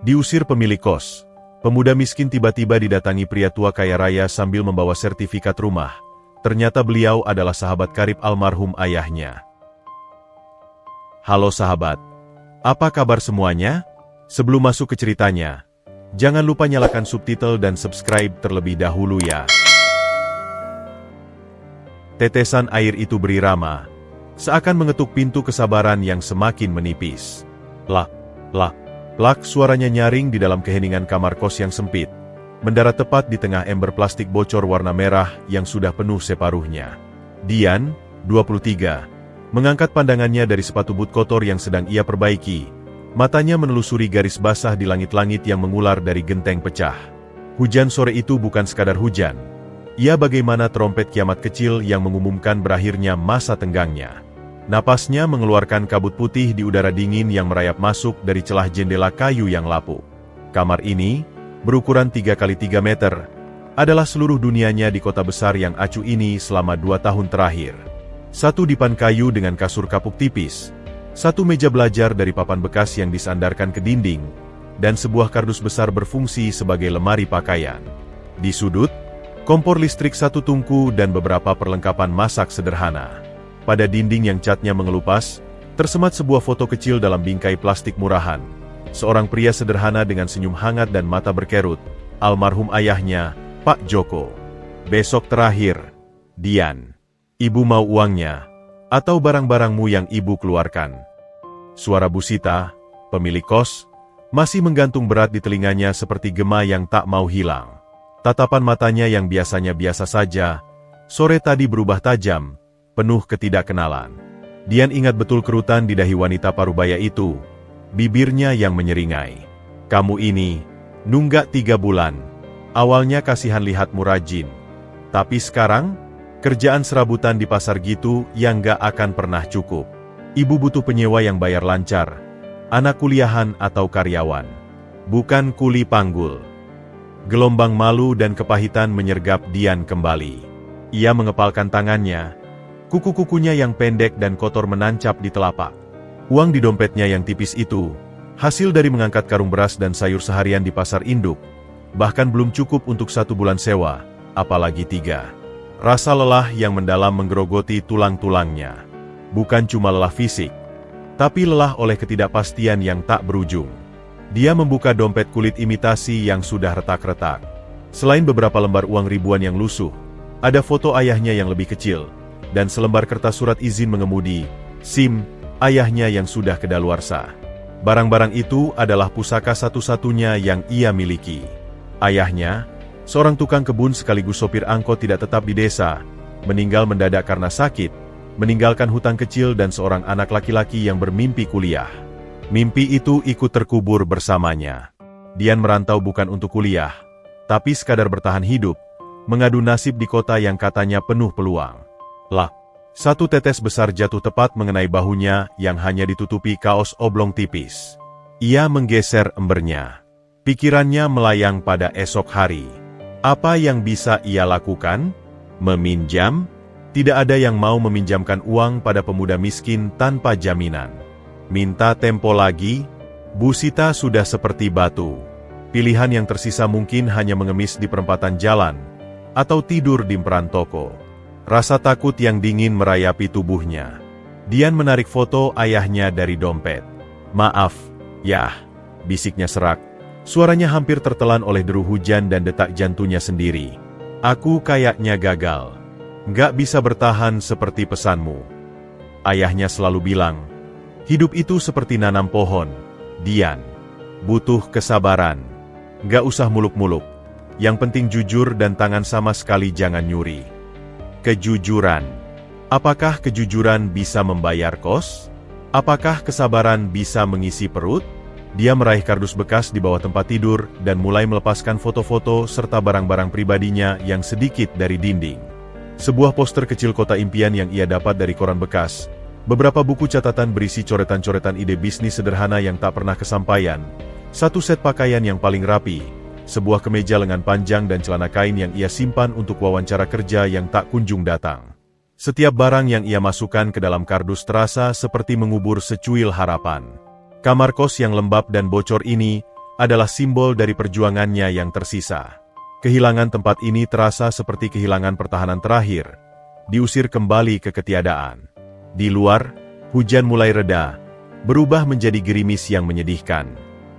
Diusir pemilik kos, pemuda miskin tiba-tiba didatangi pria tua kaya raya sambil membawa sertifikat rumah. Ternyata beliau adalah sahabat karib almarhum ayahnya. Halo sahabat, apa kabar semuanya? Sebelum masuk ke ceritanya, jangan lupa nyalakan subtitle dan subscribe terlebih dahulu ya. Tetesan air itu berirama, seakan mengetuk pintu kesabaran yang semakin menipis. Lak, suaranya nyaring di dalam keheningan kamar kos yang sempit, mendarat tepat di tengah ember plastik bocor warna merah yang sudah penuh separuhnya. Dian, 23, mengangkat pandangannya dari sepatu but kotor yang sedang ia perbaiki. Matanya menelusuri garis basah di langit-langit yang mengular dari genteng pecah. Hujan sore itu bukan sekadar hujan. Ia bagaimana trompet kiamat kecil yang mengumumkan berakhirnya masa tenggangnya. Napasnya mengeluarkan kabut putih di udara dingin yang merayap masuk dari celah jendela kayu yang lapuk. Kamar ini, berukuran 3x3 meter, adalah seluruh dunianya di kota besar yang acuh ini selama 2 tahun terakhir. Satu dipan kayu dengan kasur kapuk tipis, satu meja belajar dari papan bekas yang disandarkan ke dinding, dan sebuah kardus besar berfungsi sebagai lemari pakaian. Di sudut, kompor listrik satu tungku dan beberapa perlengkapan masak sederhana. Pada dinding yang catnya mengelupas, tersemat sebuah foto kecil dalam bingkai plastik murahan. Seorang pria sederhana dengan senyum hangat dan mata berkerut, almarhum ayahnya, Pak Joko. Besok terakhir, Dian. Ibu mau uangnya, atau barang-barangmu yang ibu keluarkan. Suara Bu Sita, pemilik kos, masih menggantung berat di telinganya seperti gema yang tak mau hilang. Tatapan matanya yang biasanya biasa saja, sore tadi berubah tajam, penuh ketidakkenalan. Dian ingat betul kerutan di dahi wanita parubaya itu, bibirnya yang menyeringai. Kamu ini, nunggak 3 bulan. Awalnya kasihan lihatmu rajin. Tapi sekarang, kerjaan serabutan di pasar gitu yang gak akan pernah cukup. Ibu butuh penyewa yang bayar lancar, anak kuliahan atau karyawan. Bukan kuli panggul. Gelombang malu dan kepahitan menyergap Dian kembali. Ia mengepalkan tangannya, kuku-kukunya yang pendek dan kotor menancap di telapak. Uang di dompetnya yang tipis itu, hasil dari mengangkat karung beras dan sayur seharian di pasar induk, bahkan belum cukup untuk 1 bulan sewa, apalagi 3. Rasa lelah yang mendalam menggerogoti tulang-tulangnya. Bukan cuma lelah fisik, tapi lelah oleh ketidakpastian yang tak berujung. Dia membuka dompet kulit imitasi yang sudah retak-retak. Selain beberapa lembar uang ribuan yang lusuh, ada foto ayahnya yang lebih kecil, dan selembar kertas surat izin mengemudi, SIM, ayahnya yang sudah kedaluarsa. Barang-barang itu adalah pusaka satu-satunya yang ia miliki. Ayahnya, seorang tukang kebun sekaligus sopir angkot tidak tetap di desa, meninggal mendadak karena sakit, meninggalkan hutang kecil dan seorang anak laki-laki yang bermimpi kuliah. Mimpi itu ikut terkubur bersamanya. Dian merantau bukan untuk kuliah, tapi sekadar bertahan hidup, mengadu nasib di kota yang katanya penuh peluang. Satu tetes besar jatuh tepat mengenai bahunya yang hanya ditutupi kaos oblong tipis. Ia menggeser embernya. Pikirannya melayang pada esok hari. Apa yang bisa ia lakukan? Meminjam? Tidak ada yang mau meminjamkan uang pada pemuda miskin tanpa jaminan. Minta tempo lagi? Bu Sita sudah seperti batu. Pilihan yang tersisa mungkin hanya mengemis di perempatan jalan, atau tidur di emperan toko. Rasa takut yang dingin merayapi tubuhnya. Dian menarik foto ayahnya dari dompet. Maaf, yah, bisiknya serak. Suaranya hampir tertelan oleh deru hujan dan detak jantungnya sendiri. Aku kayaknya gagal. Nggak bisa bertahan seperti pesanmu. Ayahnya selalu bilang, hidup itu seperti nanam pohon, Dian. Butuh kesabaran. Nggak usah muluk-muluk. Yang penting jujur dan tangan sama sekali jangan nyuri. Kejujuran. Apakah kejujuran bisa membayar kos? Apakah kesabaran bisa mengisi perut? Dia meraih kardus bekas di bawah tempat tidur dan mulai melepaskan foto-foto serta barang-barang pribadinya yang sedikit dari dinding. Sebuah poster kecil kota impian yang ia dapat dari koran bekas, beberapa buku catatan berisi coretan-coretan ide bisnis sederhana yang tak pernah kesampaian, satu set pakaian yang paling rapi, sebuah kemeja lengan panjang dan celana kain yang ia simpan untuk wawancara kerja yang tak kunjung datang. Setiap barang yang ia masukkan ke dalam kardus terasa seperti mengubur secuil harapan. Kamar kos yang lembab dan bocor ini adalah simbol dari perjuangannya yang tersisa. Kehilangan tempat ini terasa seperti kehilangan pertahanan terakhir, diusir kembali ke ketiadaan. Di luar, hujan mulai reda, berubah menjadi gerimis yang menyedihkan.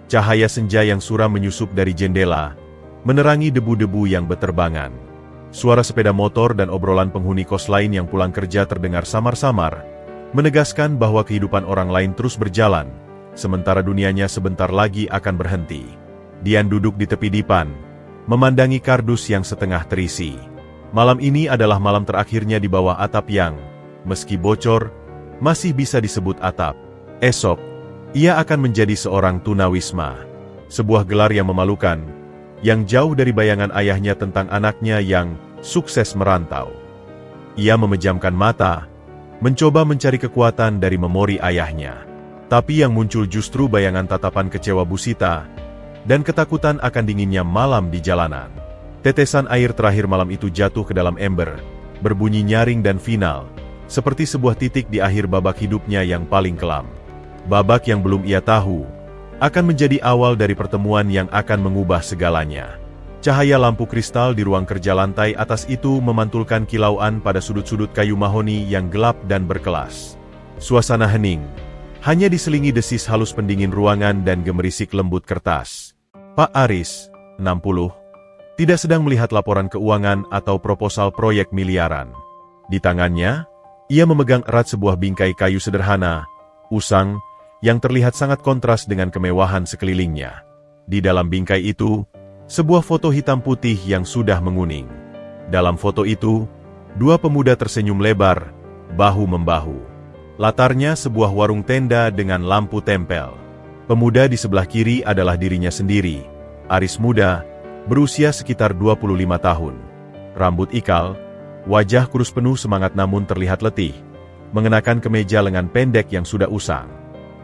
Cahaya senja yang suram menyusup dari jendela, menerangi debu-debu yang beterbangan. Suara sepeda motor dan obrolan penghuni kos lain yang pulang kerja terdengar samar-samar, menegaskan bahwa kehidupan orang lain terus berjalan, sementara dunianya sebentar lagi akan berhenti. Dian duduk di tepi dipan, memandangi kardus yang setengah terisi. Malam ini adalah malam terakhirnya di bawah atap yang, meski bocor, masih bisa disebut atap. Esok, ia akan menjadi seorang tunawisma. Sebuah gelar yang memalukan, yang jauh dari bayangan ayahnya tentang anaknya yang sukses merantau. Ia memejamkan mata, mencoba mencari kekuatan dari memori ayahnya. Tapi yang muncul justru bayangan tatapan kecewa Bu Sita, dan ketakutan akan dinginnya malam di jalanan. Tetesan air terakhir malam itu jatuh ke dalam ember, berbunyi nyaring dan final, seperti sebuah titik di akhir babak hidupnya yang paling kelam. Babak yang belum ia tahu, akan menjadi awal dari pertemuan yang akan mengubah segalanya. Cahaya lampu kristal di ruang kerja lantai atas itu memantulkan kilauan pada sudut-sudut kayu mahoni yang gelap dan berkelas. Suasana hening, hanya diselingi desis halus pendingin ruangan dan gemerisik lembut kertas. Pak Aris, 60, tidak sedang melihat laporan keuangan atau proposal proyek miliaran. Di tangannya, ia memegang erat sebuah bingkai kayu sederhana, usang, yang terlihat sangat kontras dengan kemewahan sekelilingnya. Di dalam bingkai itu, sebuah foto hitam putih yang sudah menguning. Dalam foto itu, dua pemuda tersenyum lebar, bahu-membahu. Latarnya sebuah warung tenda dengan lampu tempel. Pemuda di sebelah kiri adalah dirinya sendiri, Aris muda, berusia sekitar 25 tahun. Rambut ikal, wajah kurus penuh semangat namun terlihat letih, mengenakan kemeja lengan pendek yang sudah usang.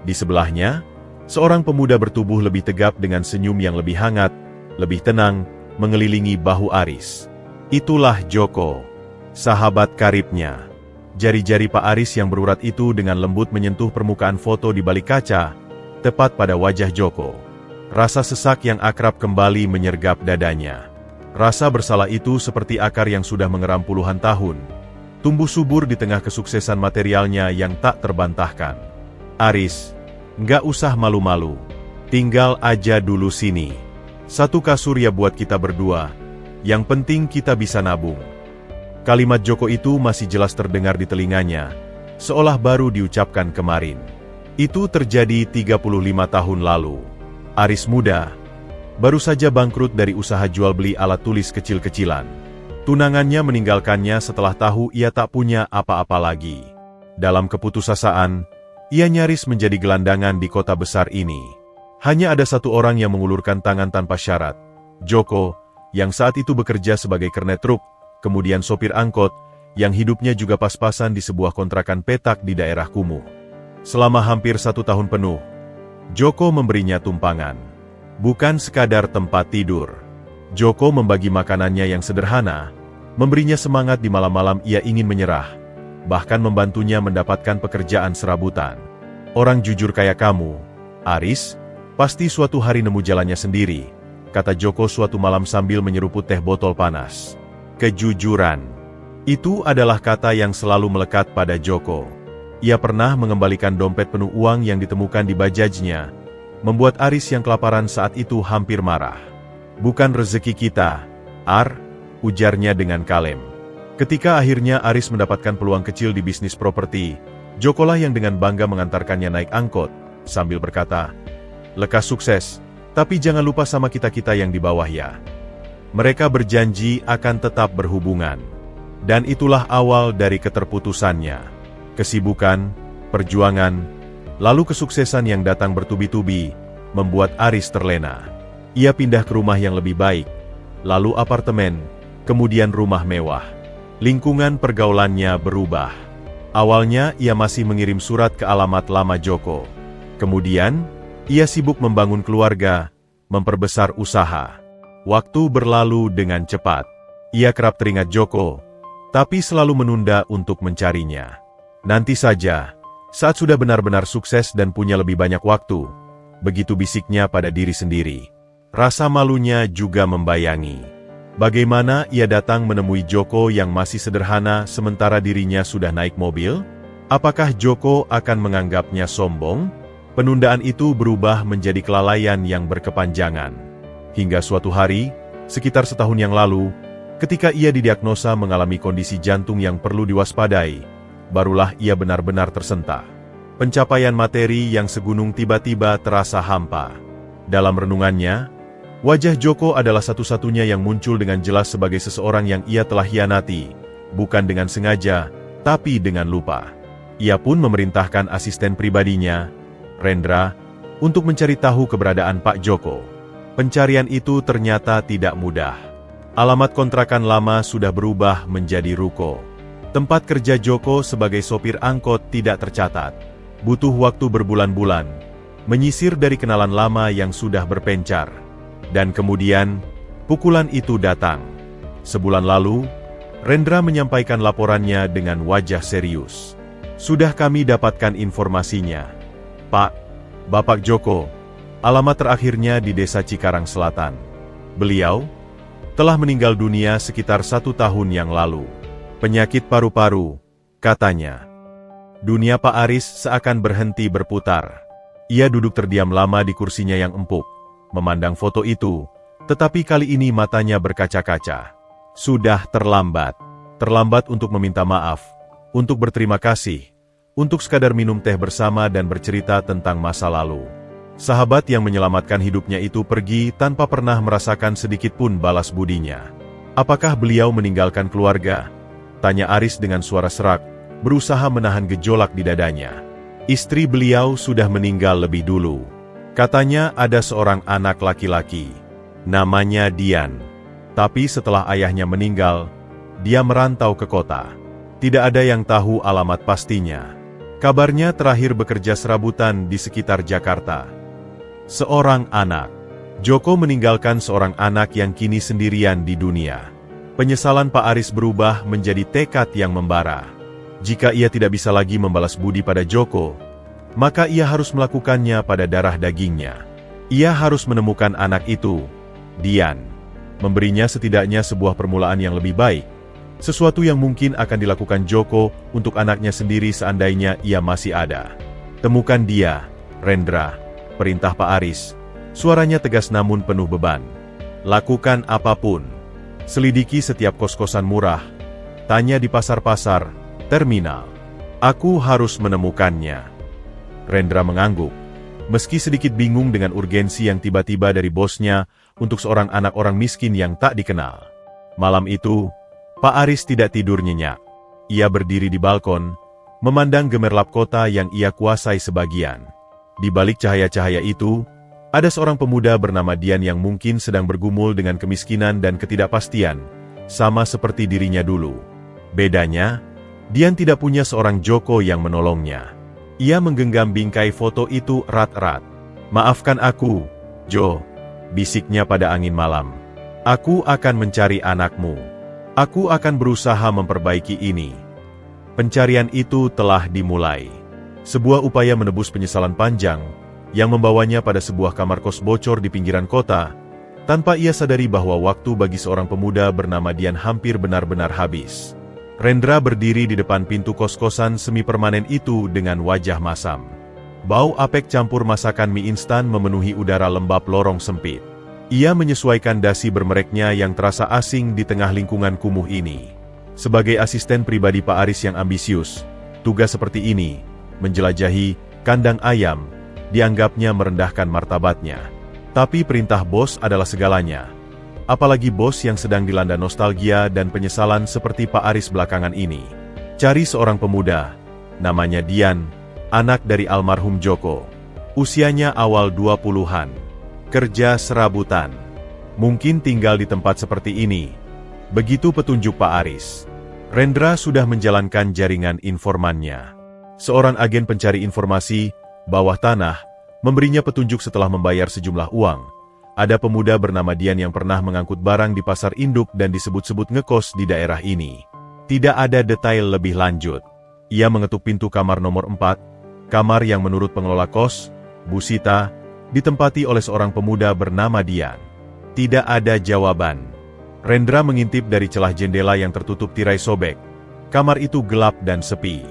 Di sebelahnya, seorang pemuda bertubuh lebih tegap dengan senyum yang lebih hangat, lebih tenang, mengelilingi bahu Aris. Itulah Joko, sahabat karibnya. Jari-jari Pak Aris yang berurat itu dengan lembut menyentuh permukaan foto di balik kaca, tepat pada wajah Joko. Rasa sesak yang akrab kembali menyergap dadanya. Rasa bersalah itu seperti akar yang sudah mengeram puluhan tahun, tumbuh subur di tengah kesuksesan materialnya yang tak terbantahkan. Aris, nggak usah malu-malu. Tinggal aja dulu sini. Satu kasur ya buat kita berdua. Yang penting kita bisa nabung. Kalimat Joko itu masih jelas terdengar di telinganya, seolah baru diucapkan kemarin. Itu terjadi 35 tahun lalu. Aris muda, baru saja bangkrut dari usaha jual beli alat tulis kecil-kecilan. Tunangannya meninggalkannya setelah tahu ia tak punya apa-apa lagi. Dalam keputusasaan, ia nyaris menjadi gelandangan di kota besar ini. Hanya ada satu orang yang mengulurkan tangan tanpa syarat. Joko, yang saat itu bekerja sebagai kernet truk, kemudian sopir angkot, yang hidupnya juga pas-pasan di sebuah kontrakan petak di daerah kumuh. Selama hampir 1 tahun penuh, Joko memberinya tumpangan. Bukan sekadar tempat tidur. Joko membagi makanannya yang sederhana, memberinya semangat di malam-malam ia ingin menyerah, bahkan membantunya mendapatkan pekerjaan serabutan. Orang jujur kayak kamu, Aris, pasti suatu hari nemu jalannya sendiri, kata Joko suatu malam sambil menyeruput teh botol panas. Kejujuran. Itu adalah kata yang selalu melekat pada Joko. Ia pernah mengembalikan dompet penuh uang yang ditemukan di bajajnya, membuat Aris yang kelaparan saat itu hampir marah. Bukan rezeki kita, Ar, ujarnya dengan kalem. Ketika akhirnya Aris mendapatkan peluang kecil di bisnis properti, Jokolah yang dengan bangga mengantarkannya naik angkot, sambil berkata, "Lekas sukses, tapi jangan lupa sama kita-kita yang di bawah ya." Mereka berjanji akan tetap berhubungan. Dan itulah awal dari keterputusannya. Kesibukan, perjuangan, lalu kesuksesan yang datang bertubi-tubi, membuat Aris terlena. Ia pindah ke rumah yang lebih baik, lalu apartemen, kemudian rumah mewah. Lingkungan pergaulannya berubah. Awalnya ia masih mengirim surat ke alamat lama Joko. Kemudian, ia sibuk membangun keluarga, memperbesar usaha. Waktu berlalu dengan cepat. Ia kerap teringat Joko, tapi selalu menunda untuk mencarinya. Nanti saja, saat sudah benar-benar sukses dan punya lebih banyak waktu, begitu bisiknya pada diri sendiri. Rasa malunya juga membayangi. Bagaimana ia datang menemui Joko yang masih sederhana sementara dirinya sudah naik mobil? Apakah Joko akan menganggapnya sombong? Penundaan itu berubah menjadi kelalaian yang berkepanjangan. Hingga suatu hari, sekitar setahun yang lalu, ketika ia didiagnosa mengalami kondisi jantung yang perlu diwaspadai, barulah ia benar-benar tersentak. Pencapaian materi yang segunung tiba-tiba terasa hampa. Dalam renungannya, wajah Joko adalah satu-satunya yang muncul dengan jelas sebagai seseorang yang ia telah hianati, bukan dengan sengaja, tapi dengan lupa. Ia pun memerintahkan asisten pribadinya, Rendra, untuk mencari tahu keberadaan Pak Joko. Pencarian itu ternyata tidak mudah. Alamat kontrakan lama sudah berubah menjadi ruko. Tempat kerja Joko sebagai sopir angkot tidak tercatat. Butuh waktu berbulan-bulan, menyisir dari kenalan lama yang sudah berpencar. Dan kemudian, pukulan itu datang. Sebulan lalu, Rendra menyampaikan laporannya dengan wajah serius. Sudah kami dapatkan informasinya. Pak, Bapak Joko, alamat terakhirnya di Desa Cikarang Selatan. Beliau telah meninggal dunia sekitar 1 tahun yang lalu. Penyakit paru-paru, katanya. Dunia Pak Aris seakan berhenti berputar. Ia duduk terdiam lama di kursinya yang empuk, memandang foto itu, tetapi kali ini matanya berkaca-kaca. Sudah terlambat. Terlambat untuk meminta maaf, untuk berterima kasih, untuk sekadar minum teh bersama dan bercerita tentang masa lalu. Sahabat yang menyelamatkan hidupnya itu pergi tanpa pernah merasakan sedikit pun balas budinya. Apakah beliau meninggalkan keluarga? Tanya Aris dengan suara serak, berusaha menahan gejolak di dadanya. Istri beliau sudah meninggal lebih dulu. Katanya ada seorang anak laki-laki. Namanya Dian. Tapi setelah ayahnya meninggal, dia merantau ke kota. Tidak ada yang tahu alamat pastinya. Kabarnya terakhir bekerja serabutan di sekitar Jakarta. Seorang anak. Joko meninggalkan seorang anak yang kini sendirian di dunia. Penyesalan Pak Aris berubah menjadi tekad yang membara. Jika ia tidak bisa lagi membalas budi pada Joko, maka ia harus melakukannya pada darah dagingnya. Ia harus menemukan anak itu, Dian. Memberinya setidaknya sebuah permulaan yang lebih baik. Sesuatu yang mungkin akan dilakukan Joko untuk anaknya sendiri seandainya ia masih ada. Temukan dia, Rendra, perintah Pak Aris. Suaranya tegas namun penuh beban. Lakukan apapun. Selidiki setiap kos-kosan murah. Tanya di pasar-pasar, terminal. Aku harus menemukannya. Rendra mengangguk. Meski sedikit bingung dengan urgensi yang tiba-tiba dari bosnya untuk seorang anak orang miskin yang tak dikenal. Malam itu, Pak Aris tidak tidur nyenyak. Ia berdiri di balkon, memandang gemerlap kota yang ia kuasai sebagian. Di balik cahaya-cahaya itu, ada seorang pemuda bernama Dian yang mungkin sedang bergumul dengan kemiskinan dan ketidakpastian, sama seperti dirinya dulu. Bedanya, Dian tidak punya seorang Joko yang menolongnya. Ia menggenggam bingkai foto itu erat-erat. Maafkan aku, Jo, bisiknya pada angin malam. Aku akan mencari anakmu. Aku akan berusaha memperbaiki ini. Pencarian itu telah dimulai. Sebuah upaya menebus penyesalan panjang, yang membawanya pada sebuah kamar kos bocor di pinggiran kota, tanpa ia sadari bahwa waktu bagi seorang pemuda bernama Dian hampir benar-benar habis. Rendra berdiri di depan pintu kos-kosan semi-permanen itu dengan wajah masam. Bau apek campur masakan mie instan memenuhi udara lembab lorong sempit. Ia menyesuaikan dasi bermereknya yang terasa asing di tengah lingkungan kumuh ini. Sebagai asisten pribadi Pak Aris yang ambisius, tugas seperti ini, menjelajahi kandang ayam, dianggapnya merendahkan martabatnya. Tapi perintah bos adalah segalanya. Apalagi bos yang sedang dilanda nostalgia dan penyesalan seperti Pak Aris belakangan ini. Cari seorang pemuda, namanya Dian, anak dari almarhum Joko. Usianya awal 20-an. Kerja serabutan. Mungkin tinggal di tempat seperti ini. Begitu petunjuk Pak Aris. Rendra sudah menjalankan jaringan informannya. Seorang agen pencari informasi, bawah tanah, memberinya petunjuk setelah membayar sejumlah uang. Ada pemuda bernama Dian yang pernah mengangkut barang di pasar induk dan disebut-sebut ngekos di daerah ini. Tidak ada detail lebih lanjut. Ia mengetuk pintu kamar nomor 4, kamar yang menurut pengelola kos, Bu Sita, ditempati oleh seorang pemuda bernama Dian. Tidak ada jawaban. Rendra mengintip dari celah jendela yang tertutup tirai sobek. Kamar itu gelap dan sepi.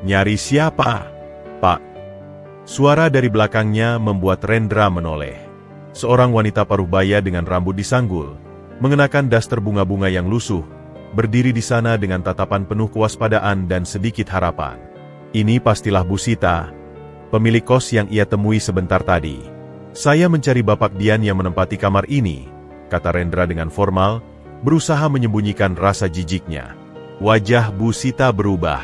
Nyari siapa? Pak. Suara dari belakangnya membuat Rendra menoleh. Seorang wanita paruh baya dengan rambut disanggul, mengenakan daster bunga-bunga yang lusuh, berdiri di sana dengan tatapan penuh kewaspadaan dan sedikit harapan. Ini pastilah Bu Sita, pemilik kos yang ia temui sebentar tadi. Saya mencari Bapak Dian yang menempati kamar ini, kata Rendra dengan formal, berusaha menyembunyikan rasa jijiknya. Wajah Bu Sita berubah.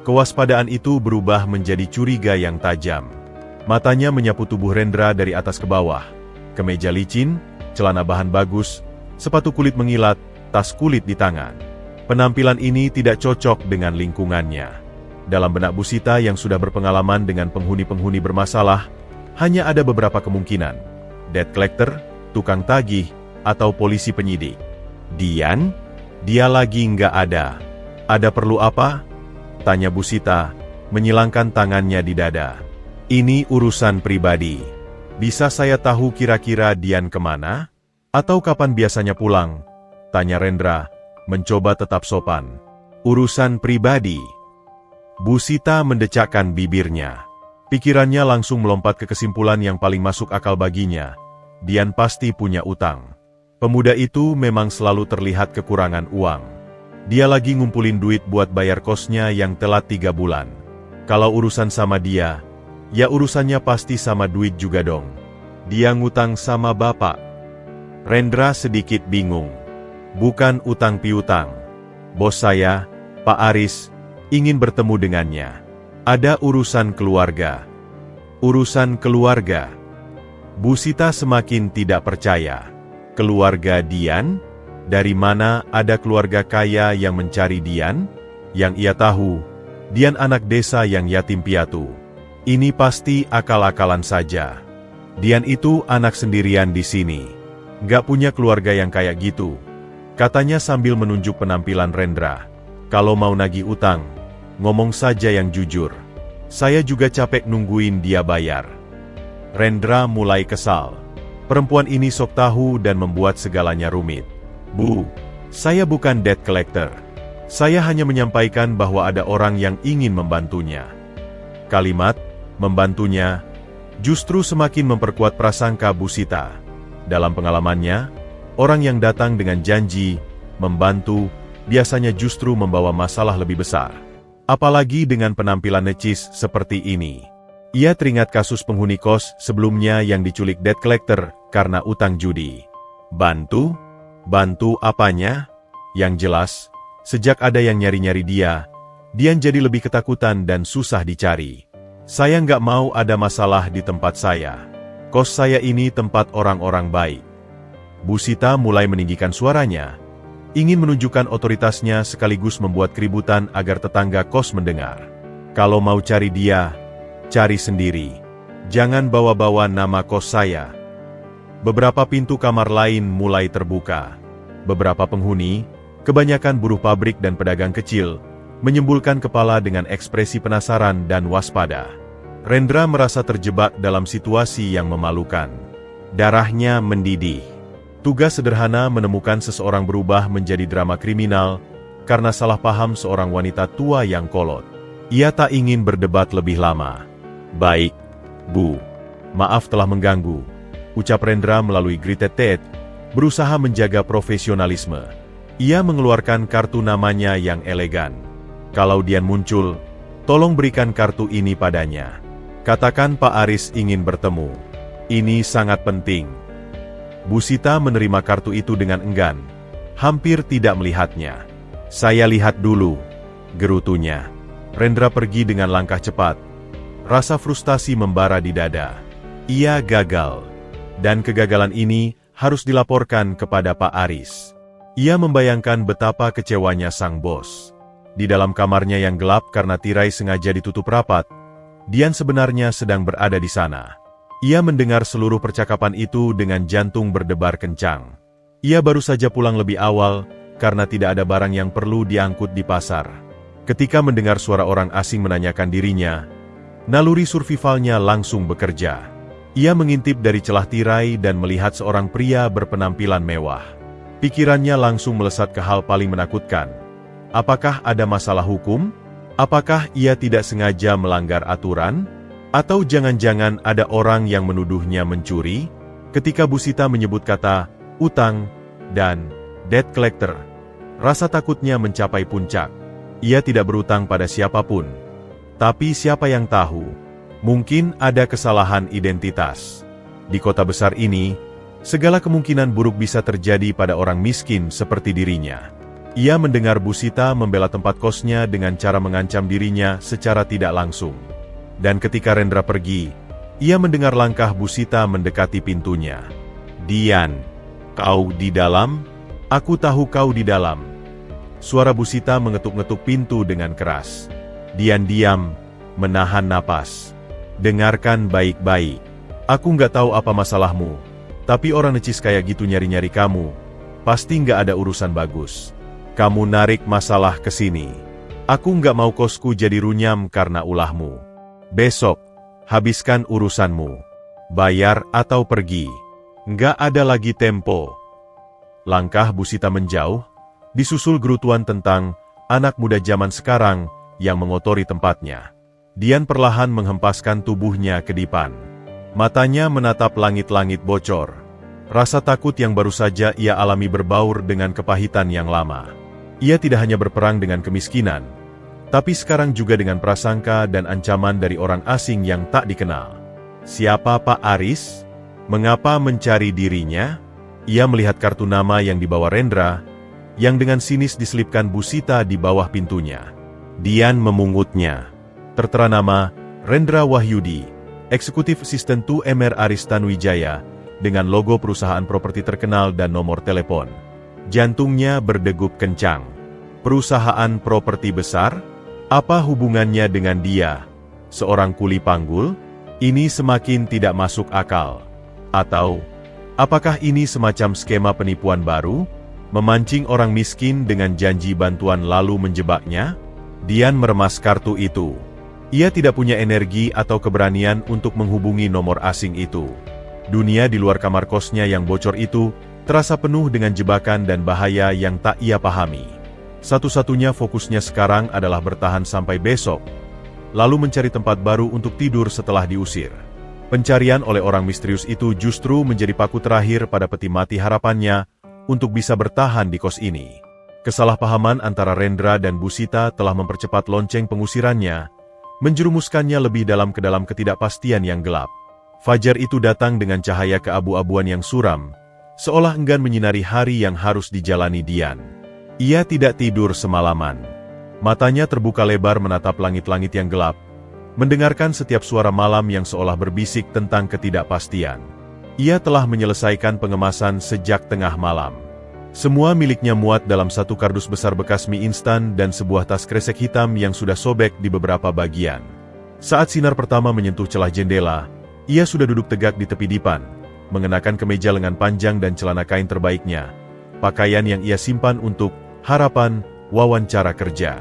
Kewaspadaan itu berubah menjadi curiga yang tajam. Matanya menyapu tubuh Rendra dari atas ke bawah. Kemeja licin, celana bahan bagus, sepatu kulit mengilat, tas kulit di tangan. Penampilan ini tidak cocok dengan lingkungannya. Dalam benak Bu Sita yang sudah berpengalaman dengan penghuni-penghuni bermasalah, hanya ada beberapa kemungkinan. Debt collector, tukang tagih, atau polisi penyidik. Dian? Dia lagi nggak ada. Ada perlu apa? Tanya Bu Sita, menyilangkan tangannya di dada. Ini urusan pribadi. Bisa saya tahu kira-kira Dian kemana? Atau kapan biasanya pulang? Tanya Rendra, mencoba tetap sopan. Urusan pribadi. Bu Sita mendecakkan bibirnya. Pikirannya langsung melompat ke kesimpulan yang paling masuk akal baginya. Dian pasti punya utang. Pemuda itu memang selalu terlihat kekurangan uang. Dia lagi ngumpulin duit buat bayar kosnya yang telat 3 bulan. Kalau urusan sama dia, ya urusannya pasti sama duit juga dong. Dia ngutang sama bapak. Rendra sedikit bingung. Bukan utang piutang. Bos saya, Pak Aris, ingin bertemu dengannya. Ada urusan keluarga. Urusan keluarga. Bu Sita semakin tidak percaya. Keluarga Dian? Dari mana ada keluarga kaya yang mencari Dian? Yang ia tahu, Dian anak desa yang yatim piatu. Ini pasti akal-akalan saja. Dian itu anak sendirian di sini. Gak punya keluarga yang kayak gitu. Katanya sambil menunjuk penampilan Rendra. Kalau mau nagih utang, ngomong saja yang jujur. Saya juga capek nungguin dia bayar. Rendra mulai kesal. Perempuan ini sok tahu dan membuat segalanya rumit. Bu, saya bukan debt collector. Saya hanya menyampaikan bahwa ada orang yang ingin membantunya. Kalimat, membantunya, justru semakin memperkuat prasangka Bu Sita. Dalam pengalamannya, orang yang datang dengan janji, membantu, biasanya justru membawa masalah lebih besar. Apalagi dengan penampilan necis seperti ini. Ia teringat kasus penghuni kos sebelumnya yang diculik debt collector karena utang judi. Bantu? Bantu apanya? Yang jelas, sejak ada yang nyari-nyari dia, Dian jadi lebih ketakutan dan susah dicari. Saya nggak mau ada masalah di tempat saya. Kos saya ini tempat orang-orang baik. Bu Sita mulai meninggikan suaranya, ingin menunjukkan otoritasnya sekaligus membuat keributan agar tetangga kos mendengar. Kalau mau cari dia, cari sendiri. Jangan bawa-bawa nama kos saya. Beberapa pintu kamar lain mulai terbuka. Beberapa penghuni, kebanyakan buruh pabrik dan pedagang kecil, menyembulkan kepala dengan ekspresi penasaran dan waspada. Rendra merasa terjebak dalam situasi yang memalukan. Darahnya mendidih. Tugas sederhana menemukan seseorang berubah menjadi drama kriminal karena salah paham seorang wanita tua yang kolot. Ia tak ingin berdebat lebih lama. Baik, Bu. Maaf telah mengganggu, ucap Rendra melalui greeted teeth, berusaha menjaga profesionalisme. Ia mengeluarkan kartu namanya yang elegan. Kalau Dian muncul, tolong berikan kartu ini padanya. Katakan Pak Aris ingin bertemu. Ini sangat penting. Bu Sita menerima kartu itu dengan enggan, hampir tidak melihatnya. Saya lihat dulu, gerutunya. Rendra pergi dengan langkah cepat. Rasa frustasi membara di dada. Ia gagal. Dan kegagalan ini harus dilaporkan kepada Pak Aris. Ia membayangkan betapa kecewanya sang bos. Di dalam kamarnya yang gelap karena tirai sengaja ditutup rapat, Dian sebenarnya sedang berada di sana. Ia mendengar seluruh percakapan itu dengan jantung berdebar kencang. Ia baru saja pulang lebih awal karena tidak ada barang yang perlu diangkut di pasar. Ketika mendengar suara orang asing menanyakan dirinya, naluri survivalnya langsung bekerja. Ia mengintip dari celah tirai dan melihat seorang pria berpenampilan mewah. Pikirannya langsung melesat ke hal paling menakutkan. Apakah ada masalah hukum? Apakah ia tidak sengaja melanggar aturan? Atau jangan-jangan ada orang yang menuduhnya mencuri? Ketika Bu Sita menyebut kata utang dan debt collector, rasa takutnya mencapai puncak. Ia tidak berutang pada siapapun. Tapi siapa yang tahu, mungkin ada kesalahan identitas. Di kota besar ini, segala kemungkinan buruk bisa terjadi pada orang miskin seperti dirinya. Ia mendengar Bu Sita membela tempat kosnya dengan cara mengancam dirinya secara tidak langsung. Dan ketika Rendra pergi, ia mendengar langkah Bu Sita mendekati pintunya. "Dian, kau di dalam? Aku tahu kau di dalam." Suara Bu Sita mengetuk-ngetuk pintu dengan keras. Dian diam, menahan napas. "Dengarkan baik-baik. Aku nggak tahu apa masalahmu, tapi orang necis kayak gitu nyari-nyari kamu. Pasti nggak ada urusan bagus. Kamu narik masalah ke sini. Aku nggak mau kosku jadi runyam karena ulahmu. Besok, habiskan urusanmu. Bayar atau pergi. Nggak ada lagi tempo." Langkah Bu Sita menjauh, disusul gerutuan tentang anak muda zaman sekarang yang mengotori tempatnya. Dian perlahan menghempaskan tubuhnya ke depan. Matanya menatap langit-langit bocor. Rasa takut yang baru saja ia alami berbaur dengan kepahitan yang lama. Ia tidak hanya berperang dengan kemiskinan, tapi sekarang juga dengan prasangka dan ancaman dari orang asing yang tak dikenal. Siapa Pak Aris? Mengapa mencari dirinya? Ia melihat kartu nama yang dibawa Rendra, yang dengan sinis diselipkan Bu Sita di bawah pintunya. Dian memungutnya. Tertera nama Rendra Wahyudi, Eksekutif Asisten to Mr. Aris Tanuwijaya, dengan logo perusahaan properti terkenal dan nomor telepon. Jantungnya berdegup kencang. Perusahaan properti besar? Apa hubungannya dengan dia? Seorang kuli panggul? Ini semakin tidak masuk akal. Atau, apakah ini semacam skema penipuan baru? Memancing orang miskin dengan janji bantuan lalu menjebaknya? Dian meremas kartu itu. Ia tidak punya energi atau keberanian untuk menghubungi nomor asing itu. Dunia di luar kamar kosnya yang bocor itu terasa penuh dengan jebakan dan bahaya yang tak ia pahami. Satu-satunya fokusnya sekarang adalah bertahan sampai besok, lalu mencari tempat baru untuk tidur setelah diusir. Pencarian oleh orang misterius itu justru menjadi paku terakhir pada peti mati harapannya untuk bisa bertahan di kos ini. Kesalahpahaman antara Rendra dan Bu Sita telah mempercepat lonceng pengusirannya, menjerumuskannya lebih dalam ke dalam ketidakpastian yang gelap. Fajar itu datang dengan cahaya keabu-abuan yang suram, seolah enggan menyinari hari yang harus dijalani Dian. Ia tidak tidur semalaman. Matanya terbuka lebar menatap langit-langit yang gelap, mendengarkan setiap suara malam yang seolah berbisik tentang ketidakpastian. Ia telah menyelesaikan pengemasan sejak tengah malam. Semua miliknya muat dalam satu kardus besar bekas mie instan dan sebuah tas kresek hitam yang sudah sobek di beberapa bagian. Saat sinar pertama menyentuh celah jendela, ia sudah duduk tegak di tepi dipan, mengenakan kemeja lengan panjang dan celana kain terbaiknya, pakaian yang ia simpan untuk harapan wawancara kerja.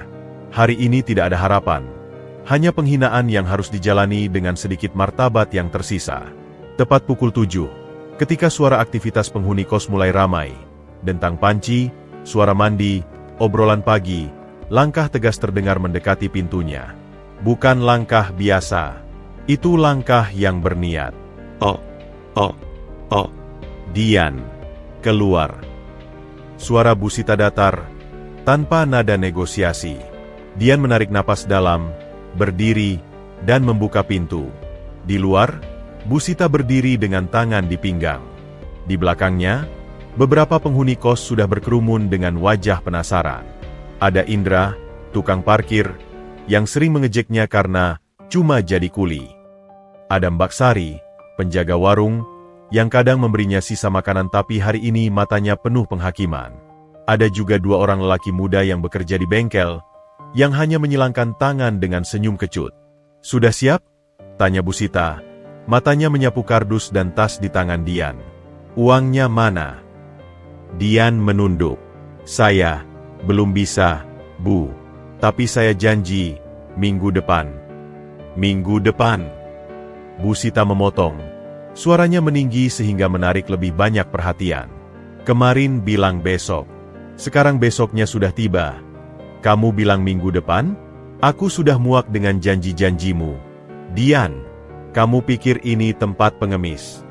Hari ini tidak ada harapan, hanya penghinaan yang harus dijalani dengan sedikit martabat yang tersisa. Tepat pukul 7, ketika suara aktivitas penghuni kos mulai ramai, dentang panci, suara mandi, obrolan pagi, langkah tegas terdengar mendekati pintunya. Bukan langkah biasa, itu langkah yang berniat. Oh. Dian, keluar. Suara Bu Sita datar, tanpa nada negosiasi. Dian menarik napas dalam, berdiri, dan membuka pintu. Di luar, Bu Sita berdiri dengan tangan di pinggang. Di belakangnya, beberapa penghuni kos sudah berkerumun dengan wajah penasaran. Ada Indra, tukang parkir, yang sering mengejeknya karena cuma jadi kuli. Ada Mbak Sari, penjaga warung, yang kadang memberinya sisa makanan tapi hari ini matanya penuh penghakiman. Ada juga dua orang lelaki muda yang bekerja di bengkel, yang hanya menyilangkan tangan dengan senyum kecut. "Sudah siap?" tanya Bu Sita. Matanya menyapu kardus dan tas di tangan Dian. "Uangnya mana?" Dian menunduk. "Saya belum bisa, Bu. Tapi saya janji, minggu depan." "Minggu depan?" Bu Sita memotong. Suaranya meninggi sehingga menarik lebih banyak perhatian. Kemarin bilang besok. Sekarang besoknya sudah tiba. Kamu bilang minggu depan? Aku sudah muak dengan janji-janjimu. Dian, kamu pikir ini tempat pengemis?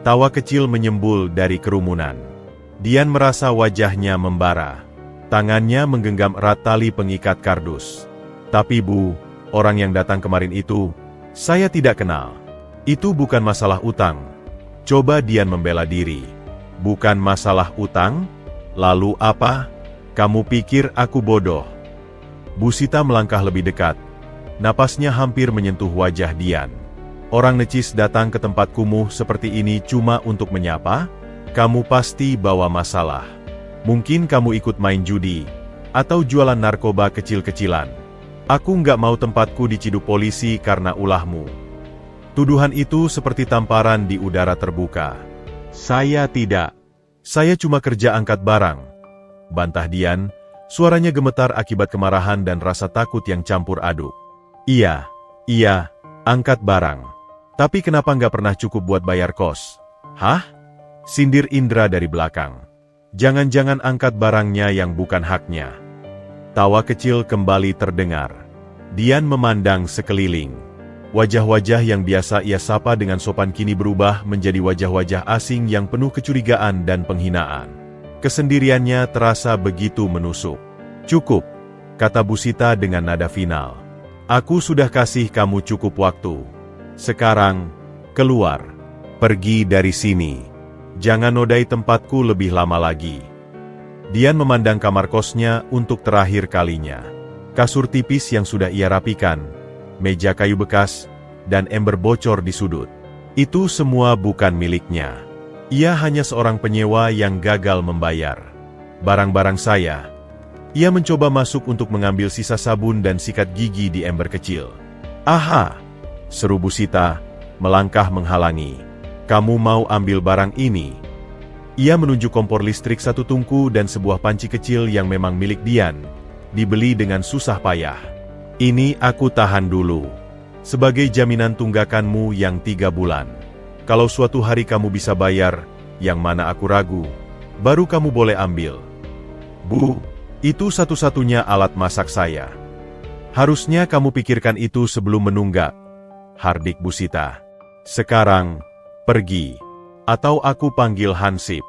Tawa kecil menyembul dari kerumunan. Dian merasa wajahnya membara. Tangannya menggenggam erat tali pengikat kardus. Tapi Bu, orang yang datang kemarin itu, saya tidak kenal. Itu bukan masalah utang. Coba Dian membela diri. Bukan masalah utang? Lalu apa? Kamu pikir aku bodoh? Bu Sita melangkah lebih dekat. Napasnya hampir menyentuh wajah Dian. Orang necis datang ke tempat kumuh seperti ini cuma untuk menyapa? Kamu pasti bawa masalah. Mungkin kamu ikut main judi, atau jualan narkoba kecil-kecilan. Aku nggak mau tempatku diciduk polisi karena ulahmu. Tuduhan itu seperti tamparan di udara terbuka. Saya tidak. Saya cuma kerja angkat barang. Bantah Dian, suaranya gemetar akibat kemarahan dan rasa takut yang campur aduk. Iya, angkat barang. Tapi kenapa nggak pernah cukup buat bayar kos? Hah? Sindir Indra dari belakang. Jangan-jangan angkat barangnya yang bukan haknya. Tawa kecil kembali terdengar. Dian memandang sekeliling. Wajah-wajah yang biasa ia sapa dengan sopan kini berubah menjadi wajah-wajah asing yang penuh kecurigaan dan penghinaan. Kesendiriannya terasa begitu menusuk. Cukup, kata Bu Sita dengan nada final. Aku sudah kasih kamu cukup waktu. Sekarang, keluar. Pergi dari sini. Jangan nodai tempatku lebih lama lagi. Dian memandang kamar kosnya untuk terakhir kalinya. Kasur tipis yang sudah ia rapikan, meja kayu bekas, dan ember bocor di sudut. Itu semua bukan miliknya. Ia hanya seorang penyewa yang gagal membayar. Barang-barang saya. Ia mencoba masuk untuk mengambil sisa sabun dan sikat gigi di ember kecil. Aha! Seru Bu Sita, melangkah menghalangi. Kamu mau ambil barang ini? Ia menunjuk kompor listrik satu tungku dan sebuah panci kecil yang memang milik Dian. Dibeli dengan susah payah. Ini aku tahan dulu. Sebagai jaminan tunggakanmu yang 3 bulan. Kalau suatu hari kamu bisa bayar, yang mana aku ragu, baru kamu boleh ambil. Bu, itu satu-satunya alat masak saya. Harusnya kamu pikirkan itu sebelum menunggak. Hardik Bu Sita. Sekarang, pergi. Atau aku panggil Hansip.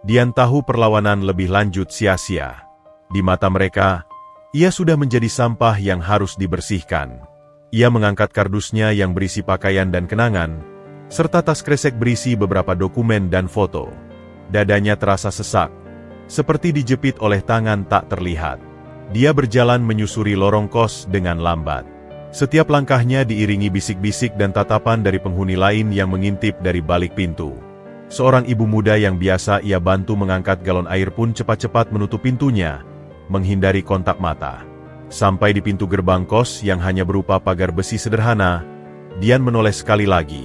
Dian tahu perlawanan lebih lanjut sia-sia. Di mata mereka, ia sudah menjadi sampah yang harus dibersihkan. Ia mengangkat kardusnya yang berisi pakaian dan kenangan, serta tas kresek berisi beberapa dokumen dan foto. Dadanya terasa sesak, seperti dijepit oleh tangan tak terlihat. Dia berjalan menyusuri lorong kos dengan lambat. Setiap langkahnya diiringi bisik-bisik dan tatapan dari penghuni lain yang mengintip dari balik pintu. Seorang ibu muda yang biasa ia bantu mengangkat galon air pun cepat-cepat menutup pintunya, menghindari kontak mata. Sampai di pintu gerbang kos yang hanya berupa pagar besi sederhana, Dian menoleh sekali lagi.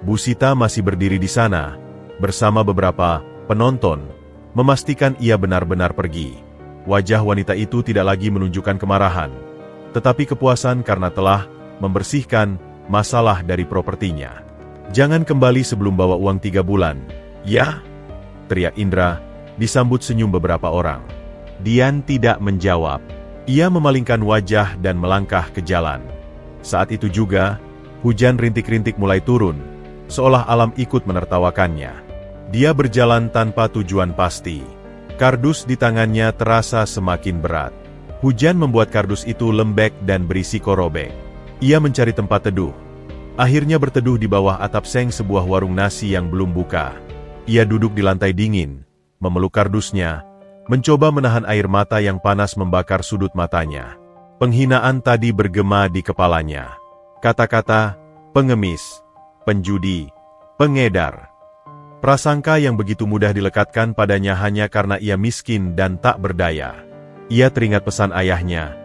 Bu Sita masih berdiri di sana, bersama beberapa penonton, memastikan ia benar-benar pergi. Wajah wanita itu tidak lagi menunjukkan kemarahan, tetapi kepuasan karena telah membersihkan masalah dari propertinya. Jangan kembali sebelum bawa uang 3 bulan, ya? Teriak Indra, disambut senyum beberapa orang. Dian tidak menjawab. Ia memalingkan wajah dan melangkah ke jalan. Saat itu juga, hujan rintik-rintik mulai turun, seolah alam ikut menertawakannya. Dia berjalan tanpa tujuan pasti. Kardus di tangannya terasa semakin berat. Hujan membuat kardus itu lembek dan berisi korobek. Ia mencari tempat teduh. Akhirnya berteduh di bawah atap seng sebuah warung nasi yang belum buka. Ia duduk di lantai dingin, memeluk kardusnya, mencoba menahan air mata yang panas membakar sudut matanya. Penghinaan tadi bergema di kepalanya. Kata-kata, pengemis, penjudi, pengedar. Prasangka yang begitu mudah dilekatkan padanya hanya karena ia miskin dan tak berdaya. Ia teringat pesan ayahnya,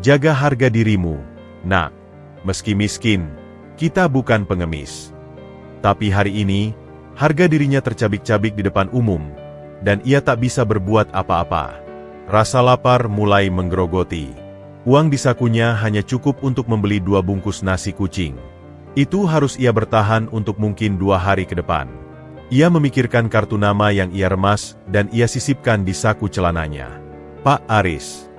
jaga harga dirimu, nak. Meski miskin, kita bukan pengemis. Tapi hari ini, harga dirinya tercabik-cabik di depan umum, dan ia tak bisa berbuat apa-apa. Rasa lapar mulai menggerogoti. Uang di sakunya hanya cukup untuk membeli 2 bungkus nasi kucing. Itu harus ia bertahan untuk mungkin 2 hari ke depan. Ia memikirkan kartu nama yang ia remas dan ia sisipkan di saku celananya. Pak Aris.